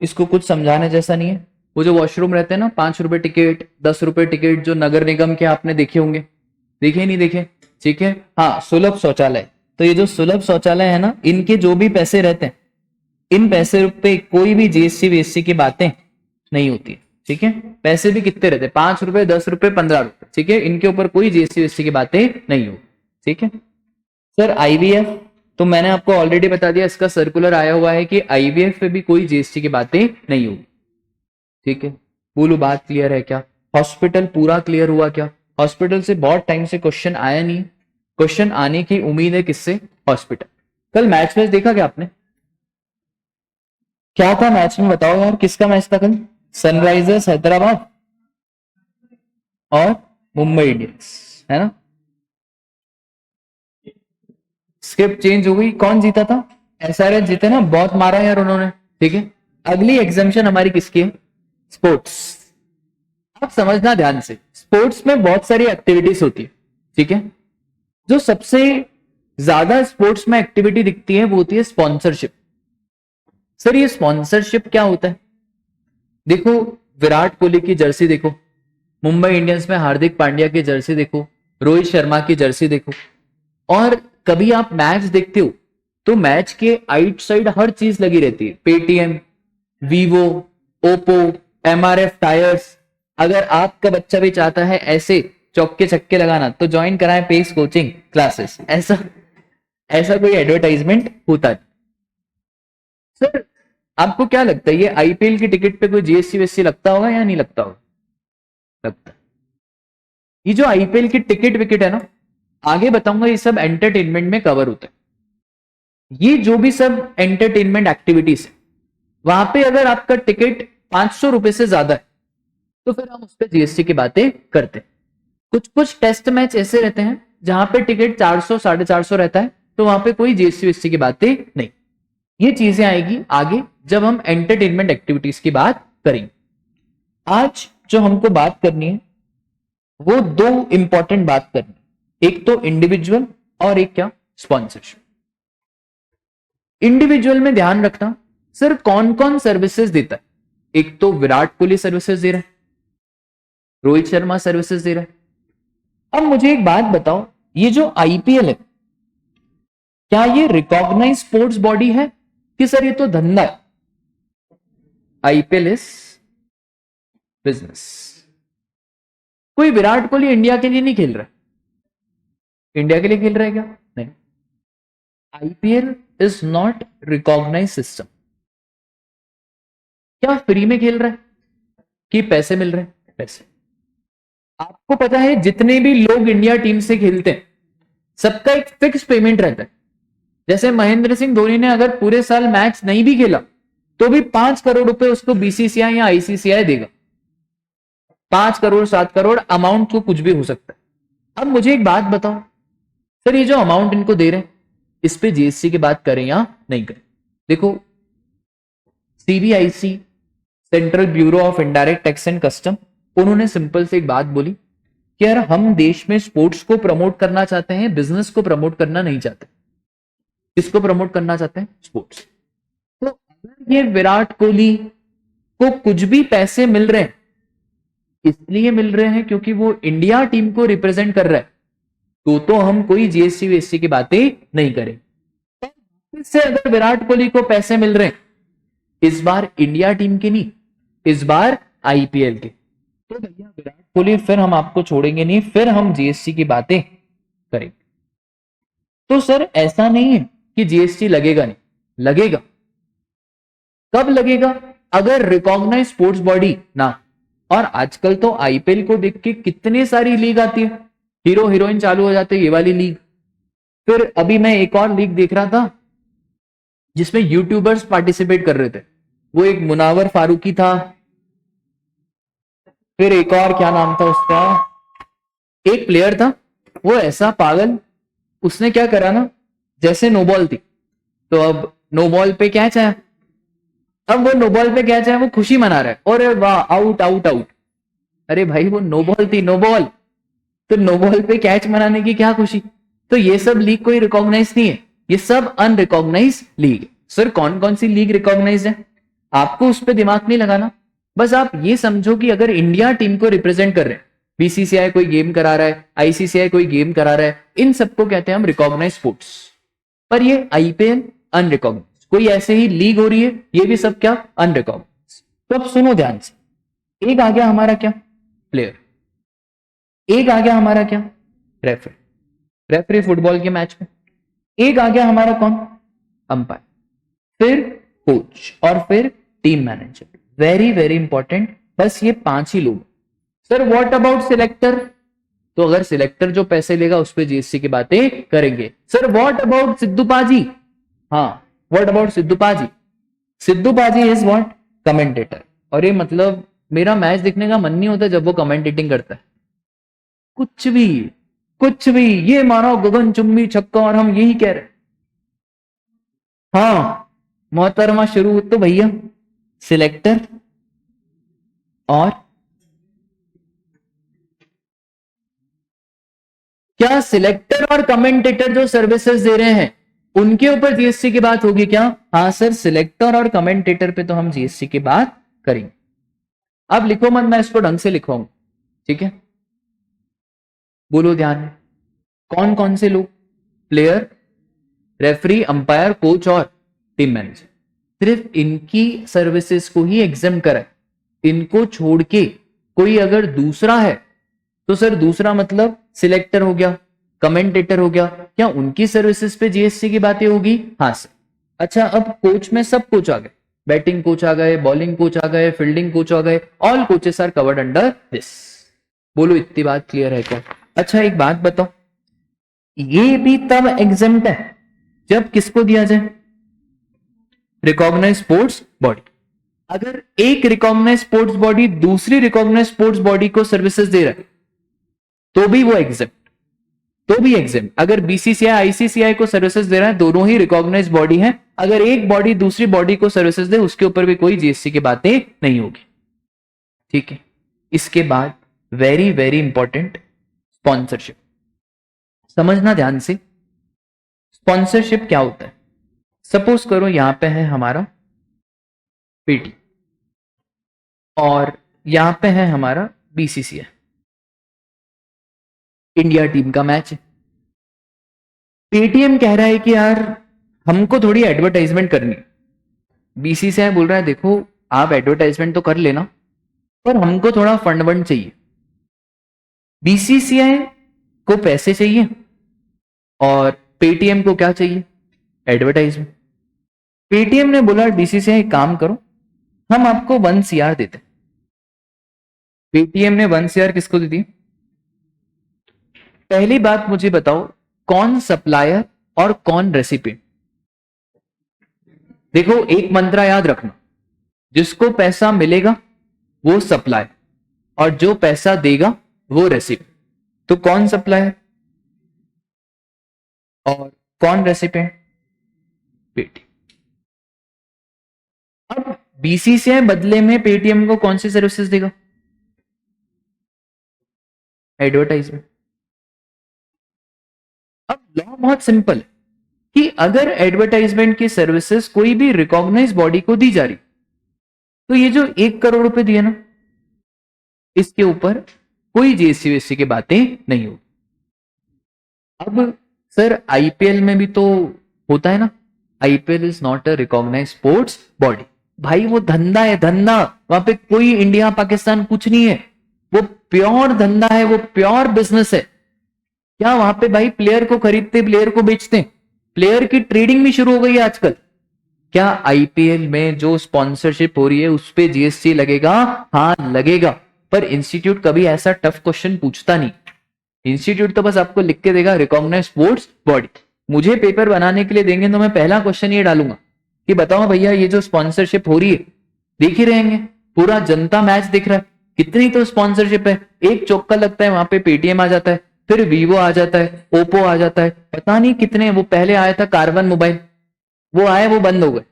इसको कुछ समझाने जैसा नहीं है। वो जो वॉशरूम रहते हैं ना, 5 रुपए टिकट, 10 रुपए टिकट, जो नगर निगम के आपने देखे होंगे, देखे नहीं देखे, ठीक है, हाँ, सुलभ शौचालय। तो ये जो सुलभ शौचालय है ना, इनके जो भी पैसे रहते हैं, इन पैसे पे कोई भी जीएसटी वीएसटी की बातें नहीं होती है, ठीक है। पैसे भी कितने रहते हैं, 5 रुपए, 10 रुपए, 15 रुपए, ठीक है, इनके ऊपर कोई जीएसटी वीएसटी की बातें नहीं होगी, ठीक है। सर आईवीएफ, तो मैंने आपको ऑलरेडी बता दिया, इसका सर्कुलर आया हुआ है कि आईवीएफ पे भी कोई जीएसटी की बातें नहीं होगी, ठीक है। बोलो बात क्लियर है क्या? हॉस्पिटल पूरा क्लियर हुआ क्या? हॉस्पिटल से बहुत टाइम से क्वेश्चन आया नहीं, क्वेश्चन आने की उम्मीद है किससे, हॉस्पिटल। कल मैच में देखा क्या आपने, क्या था मैच में बताओ यार, किसका मैच था कल? सनराइजर्स हैदराबाद और मुंबई इंडियंस, है ना। स्क्रिप्ट चेंज हो गई, कौन जीता था? एसआरएच जीते ना, बहुत मारा यार उन्होंने, ठीक है। अगली एग्जामिशन हमारी किसकी है, स्पोर्ट्स। आप समझना ध्यान से, स्पोर्ट्स में बहुत सारी एक्टिविटीज होती है, ठीक है। जो सबसे ज्यादा स्पोर्ट्स में एक्टिविटी दिखती है वो होती है स्पॉन्सरशिप। सर ये स्पॉन्सरशिप क्या होता है? देखो, विराट कोहली की जर्सी देखो, मुंबई इंडियंस में हार्दिक पांड्या की जर्सी देखो, रोहित शर्मा की जर्सी देखो, और कभी आप मैच देखते हो तो मैच के आइट साइड हर चीज लगी रहती है, Paytm, Vivo, Oppo, MRF tyres. अगर आपका बच्चा भी चाहता है ऐसे चौके छक्के लगाना तो ज्वाइन कराएं पेस कोचिंग क्लासेस, ऐसा ऐसा कोई एडवर्टाइजमेंट होता है। सर आपको क्या लगता है ये आईपीएल की टिकट पे कोई जीएसटी वीएसटी लगता होगा या नहीं लगता होगा? लगता है। ये जो आईपीएल की टिकट विकेट है ना, आगे बताऊंगा, ये सब एंटरटेनमेंट में कवर होता है। ये जो भी सब एंटरटेनमेंट एक्टिविटीज है, वहां पे अगर आपका टिकट 500 रुपए से ज्यादा है तो फिर हम उस पर जीएसटी की बातें करते हैं। कुछ कुछ टेस्ट मैच ऐसे रहते हैं जहां पे टिकट 400 450 रहता है, तो वहां पे कोई जीएसटी वीएसटी की बातें नहीं। ये चीजें आएगी आगे जब हम एंटरटेनमेंट एक्टिविटीज की बात करेंगे। आज जो हमको बात करनी है वो दो इंपॉर्टेंट बात करनी है, एक तो इंडिविजुअल और एक क्या, स्पॉन्सरशिप। इंडिविजुअल में ध्यान रखना सर कौन कौन सर्विसेज देता है। एक तो विराट कोहली सर्विसेज दे रहा है, रोहित शर्मा सर्विसेज दे रहा है। अब मुझे एक बात बताओ, ये जो आईपीएल है क्या ये रिकॉग्नाइज स्पोर्ट्स बॉडी है कि सर ये तो धंधा है? IPL is business. कोई विराट कोहली इंडिया के लिए नहीं खेल रहा है, इंडिया के लिए खेल रहा है क्या? नहीं। IPL is not recognise system. क्या फ्री में खेल रहा है कि पैसे मिल रहे हैं? पैसे। आपको पता है जितने भी लोग इंडिया टीम से खेलते हैं सबका एक फिक्स पेमेंट रहता है। जैसे महेंद्र सिंह धोनी ने अगर पूरे साल मैच नहीं भी खेला तो भी 5 करोड़ रुपए उसको बीसीसीआई या आईसीसीआई देगा। 5 करोड़ 7 करोड़ अमाउंट तो कुछ भी हो सकता है। अब मुझे एक बात बताओ, सर ये जो अमाउंट इनको दे रहे हैं इस पे जीएसटी की बात करें या नहीं करें? देखो, CBIC, central bureau of indirect tax and custom, उन्होंने सिंपल से एक बात बोली कि यार हम देश में स्पोर्ट्स को प्रमोट करना चाहते हैं, बिजनेस को प्रमोट करना नहीं चाहते। किसको प्रमोट करना चाहते हैं? स्पोर्ट्स। तो अगर ये विराट कोहली को कुछ भी पैसे मिल रहे हैं, इसलिए मिल रहे हैं क्योंकि वो इंडिया टीम को रिप्रेजेंट कर रहा है, तो हम कोई जीएसटी वीएसटी की बातें नहीं करें। इससे अगर विराट कोहली को पैसे मिल रहे हैं, इस बार इंडिया टीम के नहीं, इस बार आईपीएल के, तो भैया विराट कोहली फिर हम आपको छोड़ेंगे नहीं, फिर हम जीएसटी की बातें करेंगे। तो सर ऐसा नहीं है कि जीएसटी लगेगा नहीं, लगेगा। कब लगेगा? अगर रिकॉग्नाइज स्पोर्ट्स बॉडी ना। और आजकल तो आईपीएल को देख के कितनी सारी लीग आती है, हीरो हीरोइन चालू हो जाते हैं, ये वाली लीग। फिर अभी मैं एक और लीग देख रहा था जिसमें यूट्यूबर्स पार्टिसिपेट कर रहे थे, वो एक मुनावर फारूकी था, फिर एक और क्या नाम था उसका, एक प्लेयर था, वो ऐसा पागल, उसने क्या करा ना, जैसे नो बॉल थी तो अब नो बॉल पे कैच है, अब वो नो बॉल पे कैच है, वो खुशी मना रहा है, और वाह आउट आउट आउट। अरे भाई वो नो बॉल थी, नो बॉल, तो नो बॉल पे कैच मनाने की क्या खुशी? तो ये सब लीग कोई रिकॉग्नाइज नहीं है, ये सब अनरिकॉग्नाइज लीग। सर कौन कौन सी लीग रिकॉग्नाइज है? आपको उस पर दिमाग नहीं लगाना, बस आप ये समझो कि अगर इंडिया टीम को रिप्रेजेंट कर रहे हैं, बीसीसीआई कोई गेम करा रहा है, आईसीसीआई कोई गेम करा रहा है, इन सबको कहते हैं हम रिकॉग्नाइज स्पोर्ट्स। पर ये आईपीएल अनरिकॉग्नाइज, कोई ऐसे ही लीग हो रही है, ये भी सब क्या अनरिकॉग्नाइज। तो अब सुनो ध्यान से, एक आ गया हमारा क्या, प्लेयर, एक आ गया हमारा क्या, रेफरी, रेफरी फुटबॉल के मैच में, एक आ गया हमारा कौन, अंपायर, फिर कोच, और फिर team manager. Very very important, बस ये 5 ही लोग। Sir what about selector? तो अगर सिलेक्टर जो पैसे लेगा उस पर जीएसटी की बातें करेंगे। Sir what about Sidhu paaji? हाँ, what about Sidhu paaji? Sidhu paaji is what, commentator. और ये मतलब मेरा मैच देखने का मन नहीं होता जब वो कमेंटेटिंग करता है, कुछ भी कुछ भी, ये मानो गगन चुम्बी छक्का, और हम यही कह रहे। हाँ मोहतरमा शुरू तो भैया सिलेक्टर और क्या सिलेक्टर और कमेंटेटर जो सर्विसेज दे रहे हैं उनके ऊपर जीएसटी की बात होगी क्या? हाँ सर, सिलेक्टर और कमेंटेटर पे तो हम जीएसटी की बात करेंगे। अब लिखो मत, मैं इसको ढंग से लिखवाऊंगा, ठीक है? बोलो ध्यान में, कौन कौन से लोग, प्लेयर, रेफरी, अंपायर, कोच और टीम मैनेजर, सिर्फ इनकी सर्विसेज को ही एग्जाम करा। इनको छोड़ के कोई अगर दूसरा है तो सर दूसरा मतलब सिलेक्टर हो गया, कमेंटेटर हो गया, क्या उनकी सर्विसेज पे जीएसटी की बातें होगी? हाँ सर। अच्छा, अब कोच में सब कोच आ गए, बैटिंग कोच आ गए, बॉलिंग कोच आ गए, फील्डिंग कोच आ गए, all coaches are covered under this. बोलो इतनी बात क्लियर है क्या? अच्छा एक बात बताओ, ये भी तब एग्जेम्प्ट है जब किसको दिया जाए, रिकॉग्नाइज स्पोर्ट्स बॉडी। अगर एक रिकॉग्नाइज स्पोर्ट्स बॉडी दूसरी रिकॉग्नाइज स्पोर्ट्स बॉडी को सर्विसेज दे रहा है तो भी वो एग्जेम्प्ट, तो भी एग्जेम्प्ट। अगर बीसीसीआई आईसीसीआई को सर्विसेज दे रहा है, दोनों ही रिकॉग्नाइज बॉडी है, अगर एक बॉडी दूसरी बॉडी को सर्विसेज दे उसके ऊपर भी कोई जीएसटी की बातें नहीं होगी, ठीक है? इसके बाद वेरी वेरी इंपॉर्टेंट, स्पॉन्सरशिप। समझना ध्यान से, स्पॉन्सरशिप क्या होता है। सपोज करो यहां पे है हमारा पेटी और यहां पे है हमारा बीसीसीआई, इंडिया टीम का मैच है। पेटीएम कह रहा है कि यार हमको थोड़ी एडवर्टाइजमेंट करनी है। बीसीसीआई बोल रहा है देखो आप एडवर्टाइजमेंट तो कर लेना पर हमको थोड़ा फंड वंड चाहिए। बीसीसीआई को पैसे चाहिए और पेटीएम को क्या चाहिए, एडवर्टाइजमेंट। पेटीएम ने बोला बीसीसीआई काम करो, हम आपको 1 CR देते। पेटीएम ने 1 CR किसको दी थी? पहली बात मुझे बताओ, कौन सप्लायर और कौन रेसिपिएंट? देखो एक मंत्रा याद रखना, जिसको पैसा मिलेगा वो सप्लायर और जो पैसा देगा वो रेसिपिएंट। तो कौन सप्लायर और कौन रेसिपिएंट? पेटीएम। अब बीसीसीआई बदले में पेटीएम को कौन सी सर्विसेज देगा? एडवर्टाइजमेंट। अब लॉ बहुत सिंपल है कि अगर एडवर्टाइजमेंट की सर्विसेज कोई भी रिकॉग्नाइज बॉडी को दी जा रही तो ये जो 1 करोड़ रुपए दिए ना, इसके ऊपर कोई जीएसटी की बातें नहीं होगी। अब सर आईपीएल में भी तो होता है ना, IPL is not a recognise sports body. भाई वो धंधा है, धंधा, वहां पे कोई इंडिया पाकिस्तान कुछ नहीं है, वो प्योर धंधा है, वो प्योर बिजनेस है। क्या वहां पे भाई प्लेयर को खरीदते प्लेयर को बेचते, प्लेयर की ट्रेडिंग भी शुरू हो गई है आजकल। क्या आईपीएल में जो स्पॉन्सरशिप हो रही है उस पे जीएसटी लगेगा? हाँ लगेगा, पर इंस्टीट्यूट कभी ऐसा टफ क्वेश्चन पूछता नहीं। इंस्टीट्यूट तो बस आपको लिख के देगा रिकॉग्नाइज स्पोर्ट्स बॉडी। मुझे पेपर बनाने के लिए देंगे तो मैं पहला क्वेश्चन ये डालूंगा कि बताओ भैया ये जो स्पॉन्सरशिप हो रही है, देख ही रहेंगे पूरा जनता मैच दिख रहा है, कितनी तो स्पॉन्सरशिप है, एक चौका लगता है वहां पे पेटीएम आ जाता है, फिर वीवो आ जाता है, ओप्पो आ जाता है, पता नहीं कितने, वो पहले आया था कार्बन मोबाइल, वो आए वो बंद हो गए,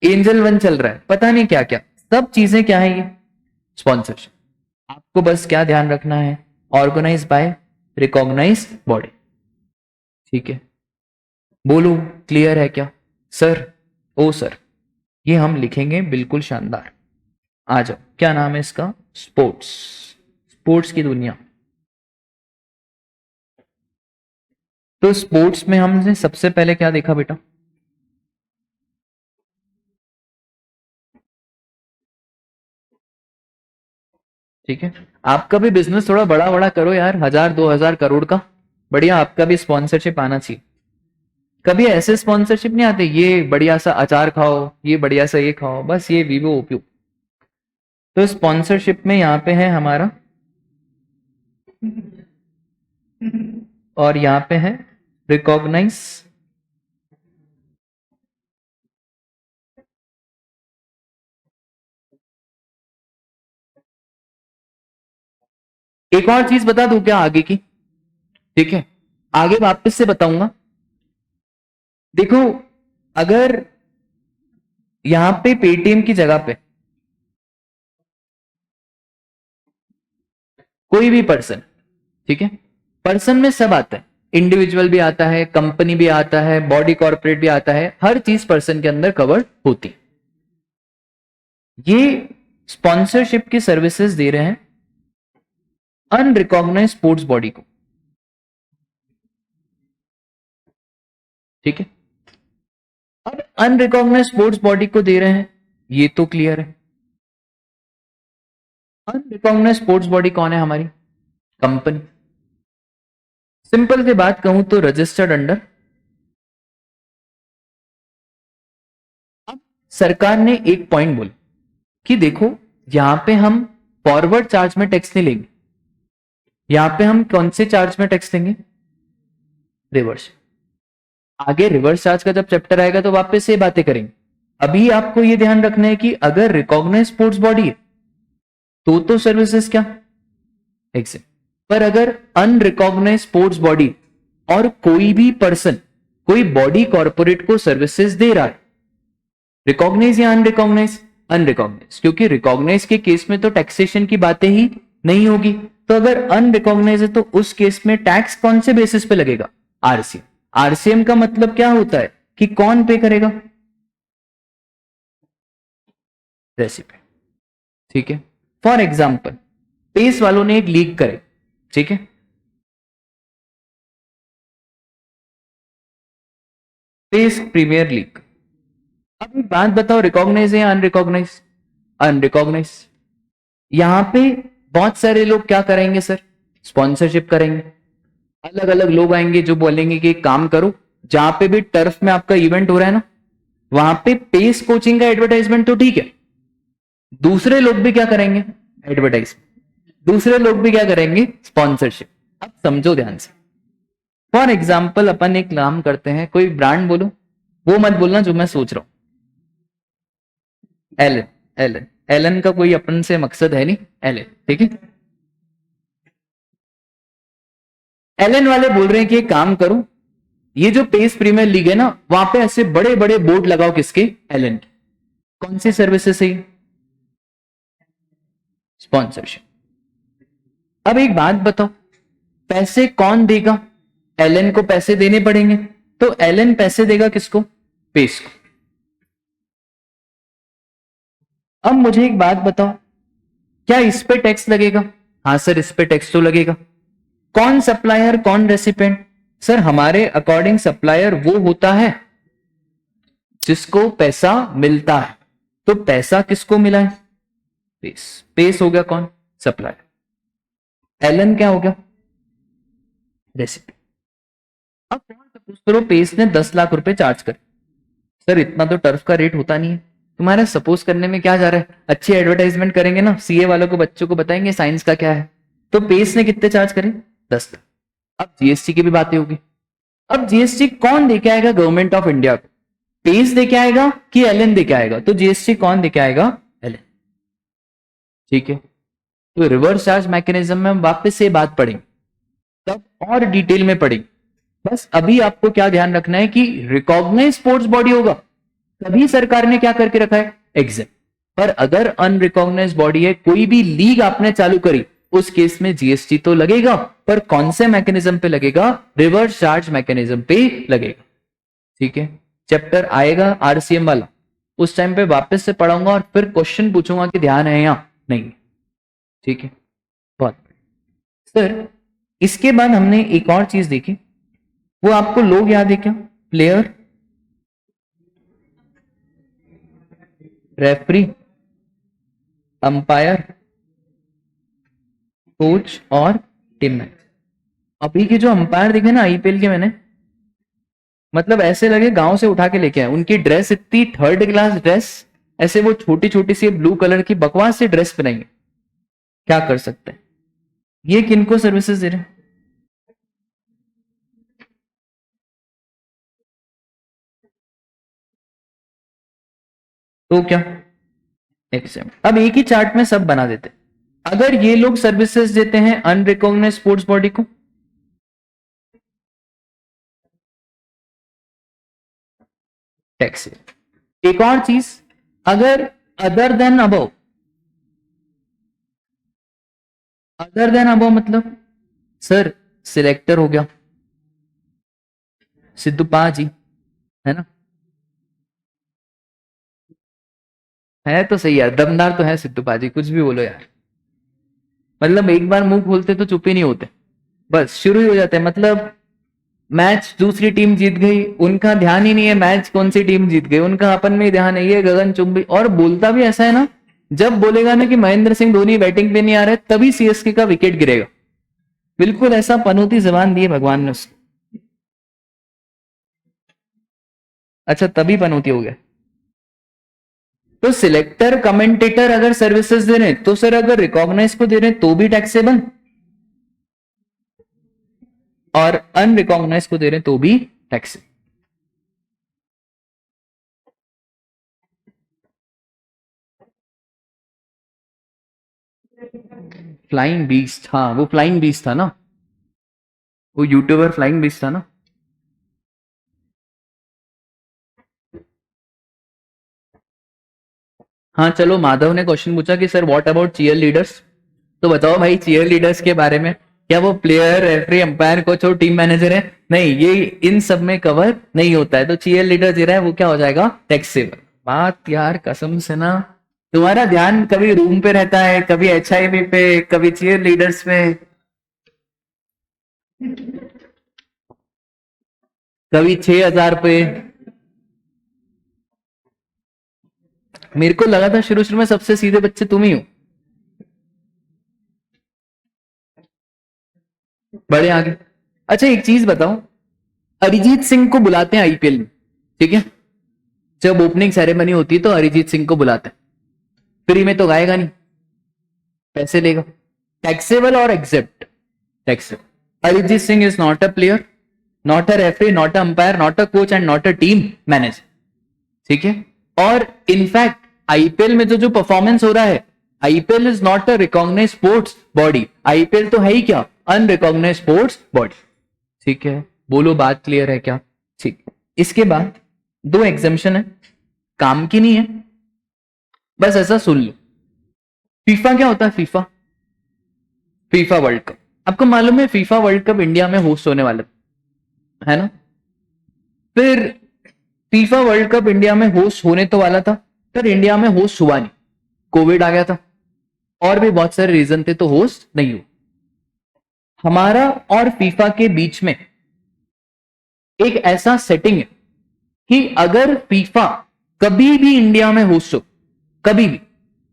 एंजल वन चल रहा है, पता नहीं क्या क्या सब चीजें क्या है ये स्पॉन्सरशिप। आपको बस क्या ध्यान रखना है, ऑर्गेनाइज बाय रिकॉग्नाइज बॉडी। ठीक है, बोलो क्लियर है क्या? सर, ओ सर, ये हम लिखेंगे बिल्कुल शानदार। आ जाओ, क्या नाम है इसका? स्पोर्ट्स, स्पोर्ट्स की दुनिया। तो स्पोर्ट्स में हमने सबसे पहले क्या देखा बेटा? ठीक है, आपका भी बिजनेस थोड़ा बड़ा बड़ा करो यार, 1000 2000 करोड़ का, बढ़िया आपका भी स्पॉन्सरशिप आना चाहिए। कभी ऐसे स्पॉन्सरशिप नहीं आते, ये बढ़िया सा अचार खाओ, ये बढ़िया सा ये खाओ, बस ये वीवो ओप्यो। तो स्पॉन्सरशिप में यहाँ पे है हमारा, और यहाँ पे है रिकॉग्नाइज एक और चीज बता दूं क्या आगे की? ठीक है, आगे वापस से बताऊंगा। देखो, अगर यहां पे पेटीएम की जगह पे कोई भी पर्सन, ठीक है, पर्सन में सब आता है, इंडिविजुअल भी आता है, कंपनी भी आता है, बॉडी कॉर्पोरेट भी आता है, हर चीज पर्सन के अंदर कवर होती है। ये स्पॉन्सरशिप की सर्विसेज दे रहे हैं अनरिकॉग्नाइज स्पोर्ट्स बॉडी को। ठीक है, अब अनरिकॉग्नाइज स्पोर्ट्स बॉडी को दे रहे हैं, ये तो क्लियर है। अनरिकॉग्नाइज स्पोर्ट्स बॉडी कौन है? हमारी कंपनी। सिंपल सी बात कहूं तो रजिस्टर्ड अंडर। अब सरकार ने एक पॉइंट बोला कि देखो, यहां पे हम फॉरवर्ड चार्ज में टैक्स नहीं लेंगे, यहां पे हम कौन से चार्ज में टैक्स लेंगे? रिवर्स। आगे रिवर्स चार्ज का जब चैप्टर आएगा तो वापस से बातें करेंगे। अभी आपको यह ध्यान रखना है कि अगर रिकॉग्नाइज स्पोर्ट्स बॉडी है तो सर्विसेज क्या? एग्जिट। पर अगर अनरिकॉग्नाइज स्पोर्ट्स बॉडी और कोई भी पर्सन, कोई बॉडी कॉर्पोरेट को सर्विसेज दे रहा है, रिकॉग्नाइज या अनरिकॉग्नाइज? अनरिकॉग्नाइज, क्योंकि रिकॉग्नाइज के केस में तो टैक्सेशन की बातें ही नहीं होगी। तो अगर अनरिकॉग्नाइज है तो उस केस में टैक्स कौन से बेसिस पे लगेगा? आरसीएम। आरसीएम का मतलब क्या होता है कि कौन पे करेगा? रेसिपिएंट। ठीक है, फॉर एग्जाम्पल पेस वालों ने एक लीग करे, ठीक है, पेस प्रीमियर लीग। अब एक बात बताओ, रिकॉग्नाइज है या अनरिकॉग्नाइज? अनरिकॉग्नाइज। यहां पे बहुत सारे लोग क्या करेंगे सर? स्पॉन्सरशिप करेंगे। अलग अलग लोग आएंगे जो बोलेंगे कि एक काम करो, जहां पे भी टर्फ में आपका इवेंट हो रहा है ना, वहां पे पेस कोचिंग का एडवर्टाइजमेंट तो ठीक है, दूसरे लोग भी क्या करेंगे? एडवर्टाइज। दूसरे लोग भी क्या करेंगे? स्पॉन्सरशिप। अब समझो ध्यान से, फॉर एग्जाम्पल अपन एक काम करते हैं, कोई ब्रांड बोलो, वो मत बोलना जो मैं सोच रहा हूं। एलन। एलन। एलन का कोई अपन से मकसद है नहीं, एलन, ठीक है। एलन वाले बोल रहे हैं कि एक काम करो, ये जो पेस प्रीमियर लीग है ना, वहां पे ऐसे बड़े बड़े बोर्ड लगाओ, किसके? एलन के। कौन सी सर्विसेज है? स्पॉन्सरशिप। अब एक बात बताओ, पैसे कौन देगा? एलन को पैसे देने पड़ेंगे, तो एलन पैसे देगा किसको? पेस को। अब मुझे एक बात बताओ, क्या इस पे टैक्स लगेगा? हाँ सर, इस पे टैक्स तो लगेगा। कौन सप्लायर, कौन रेसिपेंट? सर हमारे अकॉर्डिंग सप्लायर वो होता है जिसको पैसा मिलता है। तो पैसा किसको मिला है? पेस। पेस हो गया कौन? सप्लायर। एलन क्या हो गया? रेसिपेंट। अब कौन चलो पेस ने 10 लाख रुपए चार्ज कर। सर इतना तो टर्फ का रेट होता नहीं है। तुम्हारा सपोज करने में क्या जा रहा है, अच्छी एडवर्टाइजमेंट करेंगे ना, सीए वालों को बच्चों को बताएंगे साइंस का क्या है, तो पेस ने कितने चार्ज करे, 10 लाख। अब जीएसटी की भी बातें होगी। अब जीएसटी कौन देके आएगा, गवर्नमेंट ऑफ इंडिया को। पेस देके आएगा कि एलएन देके आएगा, तो जीएसटी कौन देके आएगा, एलएन। ठीक है, तो रिवर्स चार्ज मैकेनिज्म में हम वापस से बात पढ़ेंगे, तब और डिटेल में पढ़ेंगे। बस अभी आपको क्या ध्यान रखना है कि रिकॉग्नाइज स्पोर्ट्स बॉडी होगा तभी सरकार ने क्या करके रखा है, एग्जाम। पर अगर अनरिकॉग्नाइज बॉडी है, कोई भी लीग आपने चालू करी, उस केस में जीएसटी तो लगेगा, पर कौन से मैकेनिज्म पे लगेगा, रिवर्स चार्ज मैकेनिज्म पे लगेगा। ठीक है, चैप्टर आएगा आरसीएम वाला, उस टाइम पे वापस से पढ़ाऊंगा और फिर क्वेश्चन पूछूंगा कि ध्यान है या नहीं। ठीक है, बहुत सर। इसके बाद हमने एक और चीज देखी, वो आपको लोग याद है क्या, प्लेयर, रेफरी, अंपायर, कोच और टीम मैच। अभी के जो अंपायर दिखे ना आईपीएल के, मैंने मतलब ऐसे लगे गांव से उठा के लेके आए। उनकी ड्रेस इतनी थर्ड क्लास ड्रेस, ऐसे वो छोटी छोटी सी ब्लू कलर की बकवास से ड्रेस पहनेंगे, क्या कर सकते हैं। ये किनको सर्विसेज दे रहे हैं, तो क्या एग्जाम। अब एक ही चार्ट में सब बना देते। अगर ये लोग सर्विसेज देते हैं अनरिकॉग्नाइज्ड स्पोर्ट्स बॉडी को, टैक्स। एक और चीज, अगर other than above, other than above मतलब सर सिलेक्टर हो गया, सिद्धू पाजी, है ना, है तो सही यार, दमदार तो है सिद्धू पाजी, कुछ भी बोलो यार। मतलब एक बार मुंह खोलते तो चुप ही नहीं होते, बस शुरू ही हो जाते हैं। मतलब मैच दूसरी टीम जीत गई, उनका ध्यान ही नहीं है मैच कौन सी टीम जीत गई, उनका अपन में ध्यान है, ये गगन चुंबी। और बोलता भी ऐसा है ना, जब बोलेगा ना कि महेंद्र सिंह धोनी बैटिंग पे नहीं आ रहे, तभी सीएसके का विकेट गिरेगा। बिल्कुल ऐसा पनौती जबान दी है भगवान ने उसको। अच्छा तभी पनौती हो गया। तो सिलेक्टर कमेंटेटर अगर सर्विसेज दे रहे हैं तो सर, अगर रिकॉग्नाइज को दे रहे हैं तो भी टैक्सेबल, और अनरिकॉग्नाइज को दे रहे हैं तो भी टैक्सेबल। फ्लाइंग बीस्ट, हाँ वो फ्लाइंग बीस्ट था ना, वो यूट्यूबर फ्लाइंग बीस्ट था ना। हाँ चलो, माधव ने क्वेश्चन पूछा कि sir what about cheerleaders, तो बताओ भाई चीयर लीडर्स के बारे में, क्या वो प्लेयर, रेफरी, अंपायर, कोच और टीम मैनेजर है? नहीं, ये इन सब में कवर नहीं होता है। तो चीयर लीडर दे रहा है वो क्या हो जाएगा, टैक्सेबल। बात यार कसम से ना, तुम्हारा ध्यान कभी रूम पे रहता है, कभी एचआईवी पे, कभी चीयर लीडर्स पे, कभी 6,000 पे। मेरे को लगा था शुरू शुरू में सबसे सीधे बच्चे तुम ही हो, बड़े आगे। अच्छा एक चीज बताओ, अरिजीत सिंह को बुलाते हैं आईपीएल में, ठीक है, जब ओपनिंग सेरेमनी होती है तो अरिजीत सिंह को बुलाते हैं, फ्री में तो गाएगा नहीं, पैसे लेगा। टैक्सेबल और except, taxable. Arijit Singh is not a player, not a referee, not a umpire, not a coach and not a team manager, ठीक है। और इनफैक्ट आईपीएल में जो परफॉर्मेंस हो रहा है, IPL is not a recognised sports body, IPL तो है ही क्या, अनरिकॉग्नाइज्ड स्पोर्ट्स बॉडी, ठीक है। बोलो बात क्लियर है क्या, ठीक। इसके बाद 2 एग्जाम्शन है, काम की नहीं है, बस ऐसा सुन लो। फीफा क्या होता है, फीफा, फीफा वर्ल्ड कप। आपको मालूम है फीफा वर्ल्ड कप इंडिया में होस्ट होने वाला है ना। फिर फीफा वर्ल्ड कप इंडिया में होस्ट होने तो वाला था, पर इंडिया में होस्ट हुआ नहीं, कोविड आ गया था, और भी बहुत सारे रीजन थे, तो होस्ट नहीं हुआ। हमारा और फीफा के बीच में एक ऐसा सेटिंग है कि अगर फीफा कभी भी इंडिया में होस्ट हो, कभी भी,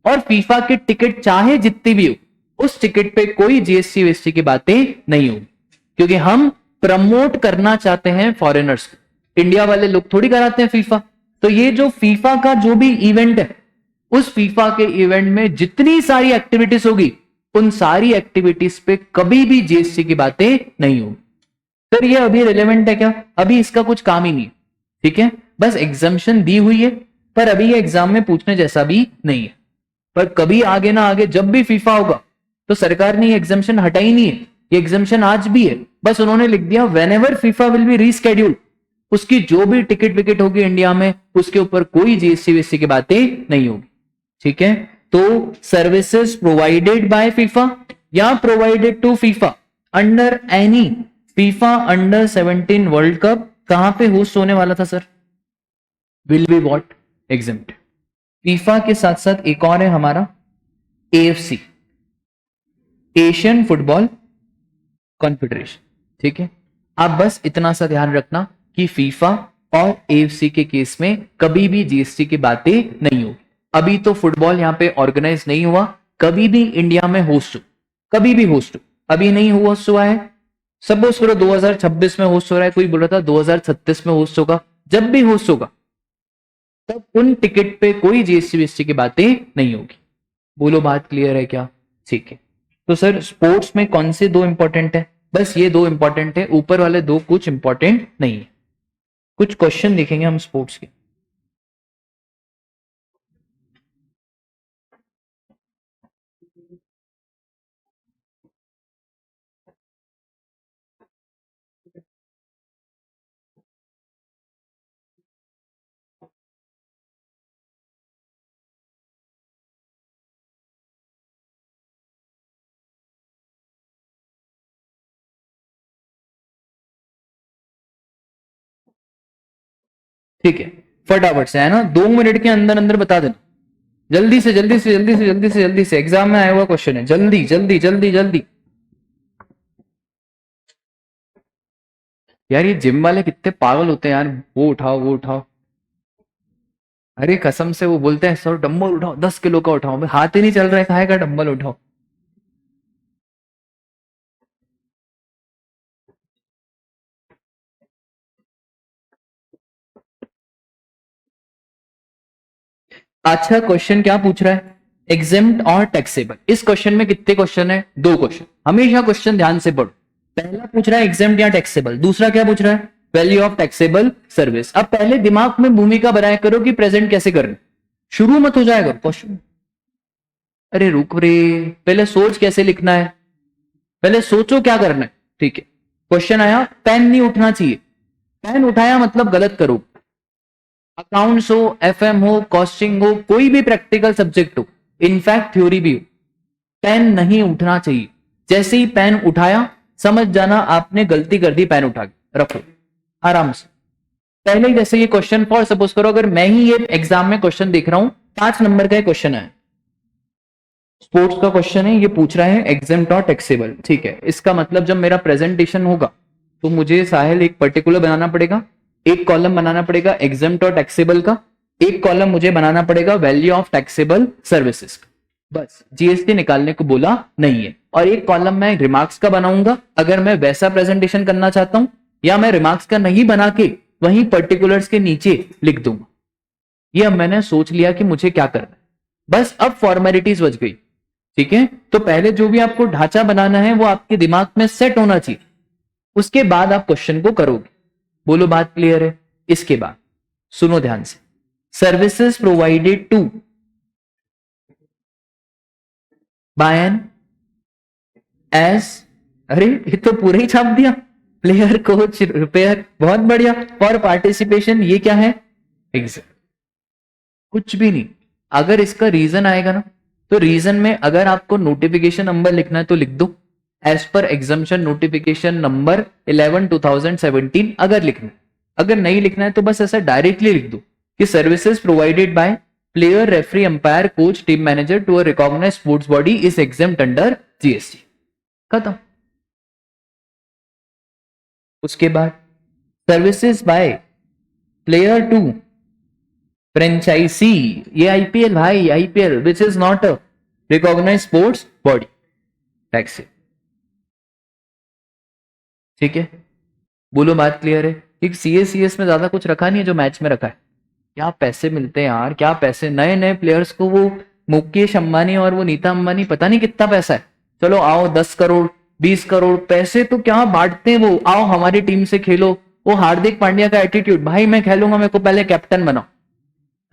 और फीफा के टिकट चाहे जितनी भी हो, उस टिकट पे कोई जीएसटी वीएसटी की बातें नहीं होगी, क्योंकि हम प्रमोट करना चाहते हैं फॉरेनर्स को। इंडिया वाले लोग थोड़ी कराते हैं फीफा। तो ये जो फीफा का जो भी इवेंट है, उस फीफा के इवेंट में जितनी सारी एक्टिविटीज होगी, उन सारी एक्टिविटीज पे कभी भी जीएसटी की बातें नहीं होगी। सर ये अभी रिलेवेंट है क्या? अभी इसका कुछ काम ही नहीं है, ठीक है, बस एग्जाम्शन दी हुई है, पर अभी ये एग्जाम में पूछने जैसा भी नहीं है। पर कभी आगे ना आगे जब भी फीफा होगा तो सरकार ने ये एग्जाम्शन हटाई नहीं है, ये एग्जाम्शन आज भी है, बस उन्होंने लिख दिया व्हेनेवर फीफा विल बी रीस्केड्यूल्ड, उसकी जो भी टिकट विकेट होगी इंडिया में, उसके ऊपर कोई जीएसटी वीएसटी की बातें नहीं होगी, ठीक है। तो सर्विसेज प्रोवाइडेड बाय फीफा या provided to FIFA under any FIFA under 17 world cup कहां पे होस्ट होने वाला था सर? Will be what? Exempt. FIFA के साथ साथ एक और है हमारा एएफसी, एशियन फुटबॉल कॉन्फेडरेशन, ठीक है। आप बस इतना सा ध्यान रखना कि फीफा और एएफसी के केस में कभी भी जीएसटी की बातें नहीं होगी। अभी तो फुटबॉल यहां पे ऑर्गेनाइज नहीं हुआ, कभी भी इंडिया में होस्ट हो, कभी भी होस्ट हो, अभी नहीं होस्ट हुआ है। सपोज करो 2026 में होस्ट हो रहा है, कोई बोल रहा था 2036 में होस्ट होगा, जब भी होस्ट होगा तब उन टिकट पे कोई जीएसटी वीएसटी की बातें नहीं होगी। बोलो बात क्लियर है क्या? ठीक है। तो सर स्पोर्ट्स में कौन से दो इंपॉर्टेंट है? बस ये दो इंपॉर्टेंट है, ऊपर वाले दो कुछ इंपॉर्टेंट नहीं है। कुछ क्वेश्चन देखेंगे हम स्पोर्ट्स के। ठीक है, फटाफट से है ना, 2 मिनट के अंदर अंदर बता देना, जल्दी से जल्दी से जल्दी से जल्दी से जल्दी से, एग्जाम में आया हुआ क्वेश्चन है, जल्दी जल्दी जल्दी जल्दी। यार ये जिम वाले कितने पागल होते हैं यार, वो उठाओ वो उठाओ, अरे कसम से वो बोलते हैं सर डंबल उठाओ 10 किलो का उठाओ, हाथ ही नहीं चल रहा है, काहे का डंबल उठाओ। अच्छा क्वेश्चन क्या पूछ रहा है? एग्जेम्प्ट और टैक्सेबल। इस क्वेश्चन में कितने क्वेश्चन है? 2 क्वेश्चन। हमेशा क्वेश्चन ध्यान से पढ़ो। पहला पूछ रहा है एग्जेम्प्ट या टैक्सेबल, दूसरा क्या पूछ रहा है? Value of taxable service. अब पहले दिमाग में भूमिका बनाया करो कि प्रेजेंट कैसे करना, शुरू मत हो जाएगा क्वेश्चन। अरे रुक रे, पहले सोच कैसे लिखना है, पहले सोचो क्या करना है, ठीक है। क्वेश्चन आया पेन नहीं उठना चाहिए, पेन उठाया मतलब गलत करो। अकाउंट्स हो, एफएम हो, कॉस्टिंग हो, कोई भी प्रैक्टिकल सब्जेक्ट हो, इनफैक्ट थ्योरी भी हो, पेन नहीं उठना चाहिए। जैसे ही पेन उठाया समझ जाना आपने गलती कर दी, पेन उठा के रखो आराम से। पहले जैसे ये क्वेश्चन फॉर सपोज करो, अगर मैं ही ये एग्जाम में क्वेश्चन देख रहा हूं, 5 नंबर का क्वेश्चन है, स्पोर्ट्स का क्वेश्चन है, ये पूछ रहा है एग्जेम्प्ट और टैक्सेबल, ठीक है। इसका मतलब जब मेरा प्रेजेंटेशन होगा तो मुझे साहिल एक पर्टिकुलर बनाना पड़ेगा, एक कॉलम बनाना पड़ेगा एग्जेम्प्ट और टैक्सेबल का, एक कॉलम मुझे बनाना पड़ेगा वैल्यू ऑफ टैक्सेबल सर्विसेज का, बस जीएसटी निकालने को बोला नहीं है। और एक कॉलम मैं रिमार्क्स का बनाऊंगा अगर मैं वैसा प्रेजेंटेशन करना चाहता हूं, या मैं रिमार्क्स का नहीं बना के वहीं पर्टिकुलर्स के नीचे लिख दूंगा। ये अब मैंने सोच लिया कि मुझे क्या करना है, बस अब फॉर्मेलिटीज बच गई, ठीक है। तो पहले जो भी आपको ढांचा बनाना है वो आपके दिमाग में सेट होना चाहिए, उसके बाद आप क्वेश्चन को करोगे। बोलो बात क्लियर है? इसके बाद सुनो ध्यान से, services provided to by an as, अरे ये तो पूरा ही छाप दिया, प्लेयर कोच रिपेयर, बहुत बढ़िया। फॉर पार्टिसिपेशन ये क्या है? एग्जाम, कुछ भी नहीं। अगर इसका रीजन आएगा ना, तो रीजन में अगर आपको नोटिफिकेशन नंबर लिखना है तो लिख दो एज पर एग्जामिशन नोटिफिकेशन नंबर 11/2017 अगर लिखना है। अगर नहीं लिखना है तो बस ऐसा डायरेक्टली लिख दो कि services provided by player, referee, umpire, coach, team manager to a recognised sports body is exempt under GST, खत्म। उसके बाद services by player to franchisee, ये आईपीएल भाई, IPL which is not a recognised sports body, tax, ठीक है। बोलो बात क्लियर है? कि सीएस में ज्यादा कुछ रखा नहीं है जो मैच में रखा है। क्या पैसे मिलते हैं यार, क्या पैसे, नए नए प्लेयर्स को वो मुकेश अंबानी और वो नीता अंबानी, पता नहीं कितना पैसा है। चलो आओ 10 करोड़ 20 करोड़ पैसे तो क्या बांटते हैं वो, आओ हमारी टीम से खेलो। वो हार्दिक पांड्या का एटीट्यूड, भाई मैं खेलूंगा, मेरे को पहले कैप्टन बनाओ।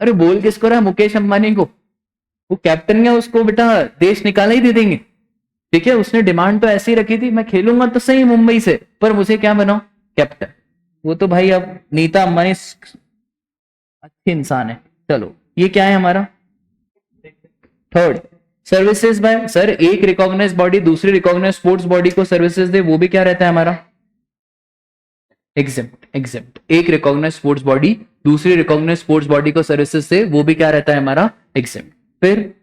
अरे बोल किसको रहा है? मुकेश अंबानी को। वो कैप्टन क्या, उसको बेटा देश निकाला ही दे देंगे। ठीक है, उसने डिमांड तो ऐसी रखी थी, मैं खेलूंगा तो सही मुंबई से, पर मुझे क्या बनाओ, कैप्टन। वो तो भाई अब नीता अंबानी अच्छे इंसान है। चलो ये क्या है हमारा थर्ड। सर्विसेज बाय, सर एक रिकॉग्नाइज बॉडी दूसरी रिकॉग्नाइज स्पोर्ट्स बॉडी को सर्विसेज दे, वो भी क्या रहता है हमारा एग्जेम्प्ट। एग्जेम्प्ट, एक रिकॉग्नाइज स्पोर्ट्स बॉडी दूसरी रिकॉग्नाइज स्पोर्ट्स बॉडी को सर्विसेज से, वो भी क्या रहता है हमारा एग्जेम्प्ट। फिर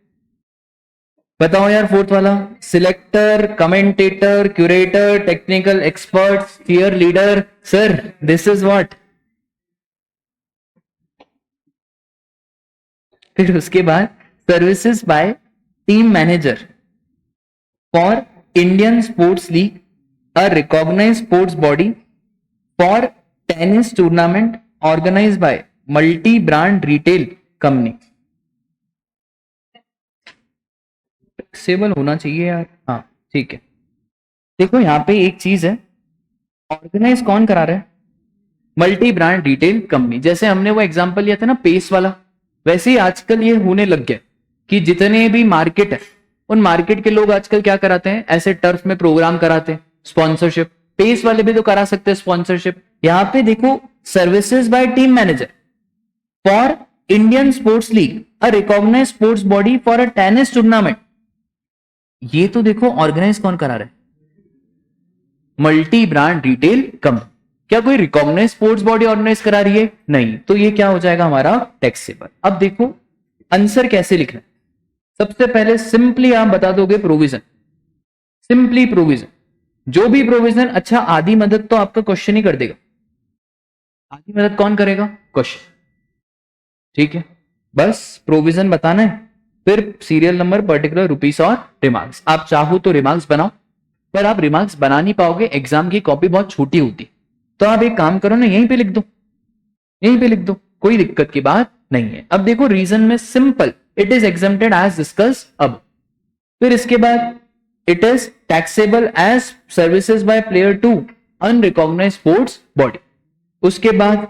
बताओ यार फोर्थ वाला, selector, commentator, curator, technical expert, cheer leader. Sir this is what. फिर उसके बाद services by team manager for Indian sports league, a recognise sports body for tennis tournament organise by multi brand retail company. Flexible होना चाहिए यार, हाँ ठीक है। देखो यहाँ पे एक चीज है, ऑर्गेनाइज कौन करा रहा है? Multi brand retail company. जैसे हमने वो एग्जांपल लिया था ना पेस वाला, वैसे ही आजकल ये होने लग गया कि जितने भी मार्केट है उन मार्केट के लोग आजकल क्या कराते हैं, ऐसे टर्फ में प्रोग्राम कराते हैं स्पॉन्सरशिप। पेस वाले भी तो करा सकते हैं स्पॉन्सरशिप। यहां पे देखो, services by team manager for Indian sports league, a recognise sports body for a tennis tournament. ये तो देखो ऑर्गेनाइज कौन करा रहा है, मल्टी ब्रांड रिटेल कंपनी। क्या कोई रिकॉग्नाइज स्पोर्ट्स बॉडी ऑर्गेनाइज करा रही है? नहीं। तो ये क्या हो जाएगा हमारा टैक्सेबल। अब देखो आंसर कैसे लिखना है। सबसे पहले सिंपली आप बता दोगे प्रोविजन, सिंपली प्रोविजन, जो भी प्रोविजन। अच्छा आधी मदद तो आपका क्वेश्चन ही कर देगा, आधी मदद कौन करेगा, क्वेश्चन। ठीक है, बस प्रोविजन बताना है, फिर सीरियल नंबर, पर्टिकुलर, रुपीस और रिमार्क्स। आप चाहो तो रिमार्क्स बनाओ, पर आप रिमार्क्स बना नहीं पाओगे, एग्जाम की कॉपी बहुत छोटी होती। तो आप एक काम करो ना, यहीं पे लिख दो, यहीं पे लिख दो, कोई दिक्कत की बात नहीं है। अब देखो रीजन में simple, it is exempted as discuss अब। फिर इसके बाद it is taxable as services by player to unrecognise sports body. उसके बाद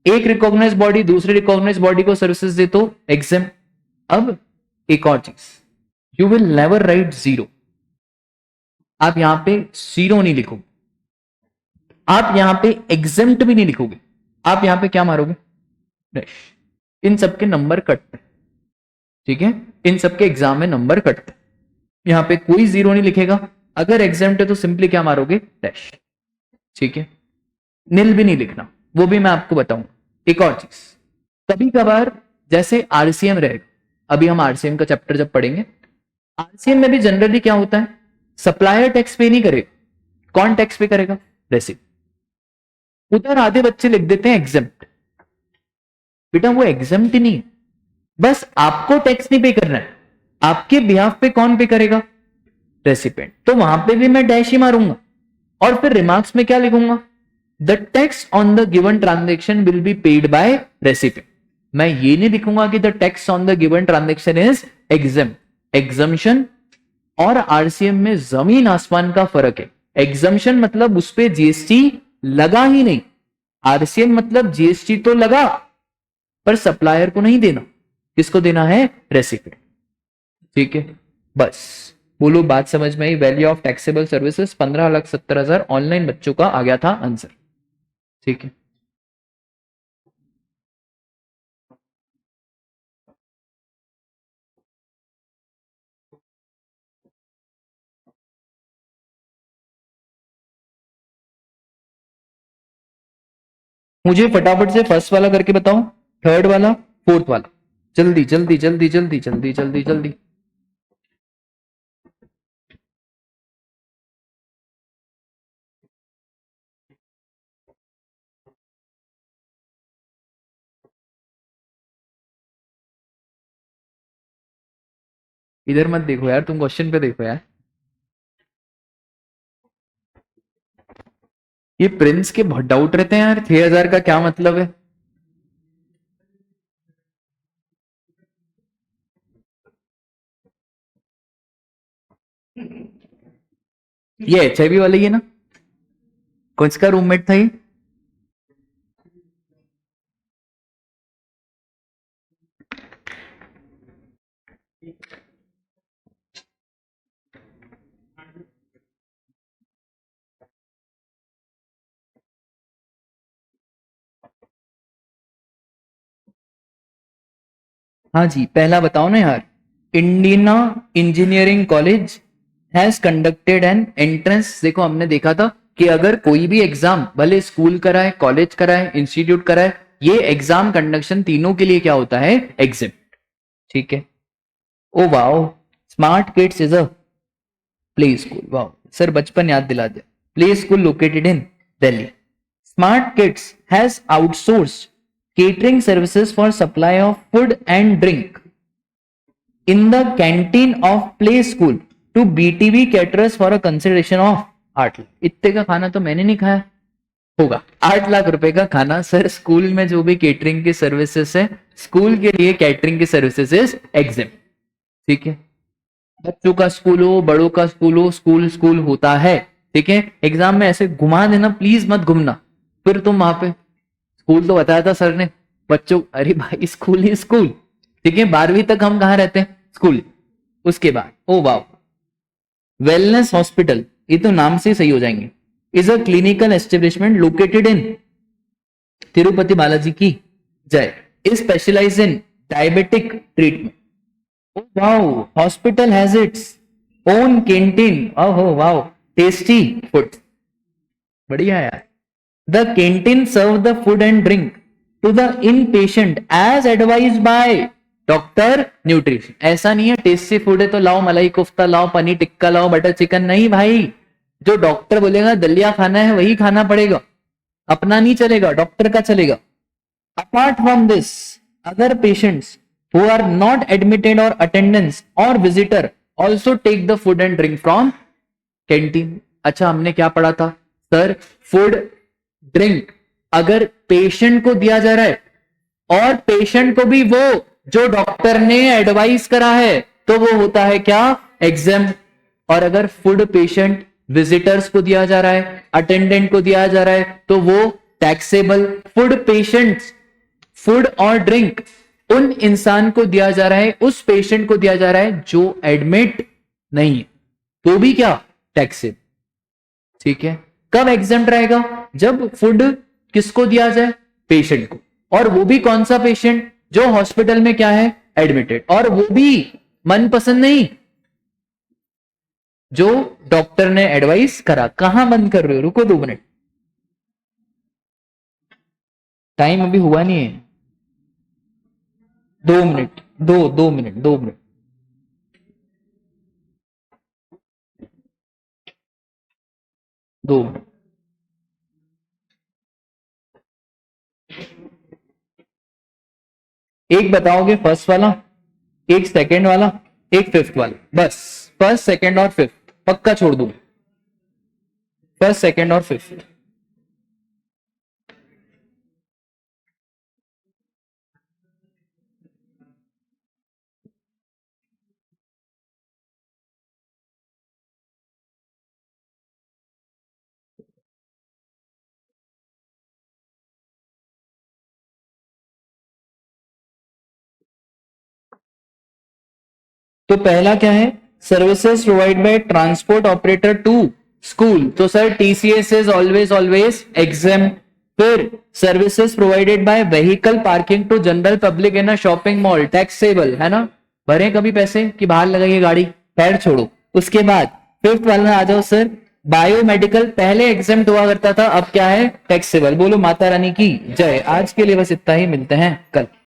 एक रिकॉग्नाइज बॉडी दूसरी रिकॉग्नाइज बॉडी को सर्विसेज दे तो एग्जाम। अब एक और चीज, you will never write zero. आप यहां पे जीरो नहीं लिखोगे, आप यहां पे एग्जेम्प्ट भी नहीं लिखोगे, आप यहां पे क्या मारोगे, डैश। इन सबके नंबर कटते, ठीक है, इन सबके एग्जाम में नंबर कटते। यहां पे कोई जीरो नहीं लिखेगा। अगर एग्जेम्प्ट है तो सिंपली क्या मारोगे, डैश। ठीक है, नील भी नहीं लिखना, वो भी मैं आपको बताऊंगा। एक और चीज, कभी कभार जैसे आरसीएम रहेगा, अभी हम आरसीएम का चैप्टर जब पढ़ेंगे, आरसीएम में भी जनरली क्या होता है, सप्लायर टैक्स पे नहीं करेगा, कौन टैक्स पे करेगा, रेसिप। उधर आधे बच्चे लिख देते हैं एग्जेम्प्ट, बेटा वो एग्जेम्प्ट ही नहीं है, बस आपको टैक्स नहीं पे करना है, आपके बिहाफ पे कौन पे करेगा, रेसिपेंट। तो वहां पे भी मैं डैश ही मारूंगा, और फिर रिमार्क्स में क्या लिखूंगा, the tax on the given transaction will be paid by recipient. मैं ये नहीं लिखूंगा कि the tax on the given transaction is exam. Exemption और आरसीएम में जमीन आसमान का फर्क है। एग्जाम्शन मतलब उस पर जीएसटी लगा ही नहीं, आरसीएम मतलब जीएसटी तो लगा पर सप्लायर को नहीं देना, किसको देना है, रेसिपेंट। ठीक है, बस बोलो बात समझ में आई। Value of taxable services 15,70,000 online बच्चों का आ गया था आंसर। ठीक है, मुझे फटाफट से फर्स्ट वाला करके बताओ, थर्ड वाला, फोर्थ वाला, जल्दी जल्दी जल्दी जल्दी जल्दी जल्दी जल्दी। इधर मत देखो यार, तुम क्वेश्चन पे देखो यार। ये प्रिंस के बहुत डाउट रहते हैं यार, 6000 का क्या मतलब है। ये HIV वाले ही है ना, कौन सा रूममेट था ये। हाँ जी, पहला बताओ ना यार। Indian engineering college has conducted N entrance. देखो हमने देखा था कि अगर कोई भी एग्जाम भले स्कूल कराए, कॉलेज कराए, इंस्टीट्यूट कराए, ये एग्जाम कंडक्शन तीनों के लिए क्या होता है, एग्जिट। ठीक है। Oh wow, smart kids is a play school. Wow sir, बचपन याद दिला दे। Play school located in Delhi. Smart kids has outsourced catering services for supply of food and drink in the canteen of play school to BTV caterers for a consideration of 8 lakh. इतने का खाना तो मैंने नहीं खाया होगा। 8 लाख रुपए का खाना सर, स्कूल में जो भी केटरिंग की सर्विसेज है, स्कूल के लिए केटरिंग की सर्विसेज इज एग्जेम्प्ट। ठीक है, बच्चों का स्कूल हो, बड़ों का स्कूल हो, स्कूल स्कूल होता है। ठीक है, एग्जाम में ऐसे घुमा देना, प्लीज मत घूमना, फिर तुम वहां पे स्कूल तो बताया था सर ने बच्चों, अरे भाई स्कूल ही स्कूल। ठीक है, 12वीं तक हम कहाँ रहते हैं, स्कूल। उसके बाद ओ वाओ, वेलनेस हॉस्पिटल, ये तो नाम से सही हो जाएंगे, is a clinical establishment located in Tirupati Balaji की जय, is specialise in diabetic treatment. Oh wow, hospital has its own canteen. ओहो वाओ, टेस्टी फूड, बढ़िया यार। The canteen serve the food and drink to the inpatient as advised by doctor nutrition. ऐसा नहीं है टेस्टी फूड है तो लाओ मलाई कोफ्ता लाओ, पनीर टिक्का लाओ, बटर चिकन, नहीं भाई। जो डॉक्टर बोलेगा दलिया खाना है वही खाना पड़ेगा, अपना नहीं चलेगा, डॉक्टर का चलेगा। Apart from this, other patients who are not admitted और अटेंडेंस और visitor also take the food and drink from canteen. अच्छा, हमने क्या पढ़ा था सर, फूड ड्रिंक अगर पेशेंट को दिया जा रहा है और पेशेंट को भी वो जो डॉक्टर ने एडवाइस करा है, तो वो होता है क्या, एग्जाम। और अगर फूड पेशेंट विजिटर्स को दिया जा रहा है, अटेंडेंट को दिया जा रहा है, तो वो टैक्सेबल। फूड पेशेंट्स, फूड और ड्रिंक उन इंसान को दिया जा रहा है, उस पेशेंट को दिया जा रहा है जो एडमिट नहीं है, तो भी क्या, टैक्सेबल। ठीक है, कब एग्जाम्प्ट रहेगा, जब फूड किसको दिया जाए, पेशेंट को, और वो भी कौन सा पेशेंट, जो हॉस्पिटल में क्या है, एडमिटेड, और वो भी मनपसंद नहीं, जो डॉक्टर ने एडवाइस करा। कहां बंद कर रहे हो, रुको 2 मिनट, टाइम अभी हुआ नहीं है, 2 मिनट, 2 मिनट, 2 मिनट। दो एक बताओगे फर्स्ट वाला, एक सेकंड वाला, एक फिफ्थ वाला, बस फर्स्ट सेकंड और फिफ्थ पक्का छोड़ दूं, फर्स्ट सेकंड और फिफ्थ। तो पहला क्या है, services provide by transport operator to school, तो sir TCS is always always exempt. फिर services provided by vehicle parking to general public in a shopping mall, taxable है ना, भरे कभी पैसे कि बाहर लगाइए गाड़ी, पैर छोड़ो। उसके बाद फिफ्थ वाला आ जाओ सर, बायोमेडिकल पहले एग्जाम्प्ट हुआ करता था, अब क्या है, टैक्सेबल। बोलो माता रानी की जय। आज के लिए बस इतना ही, मिलते हैं कल।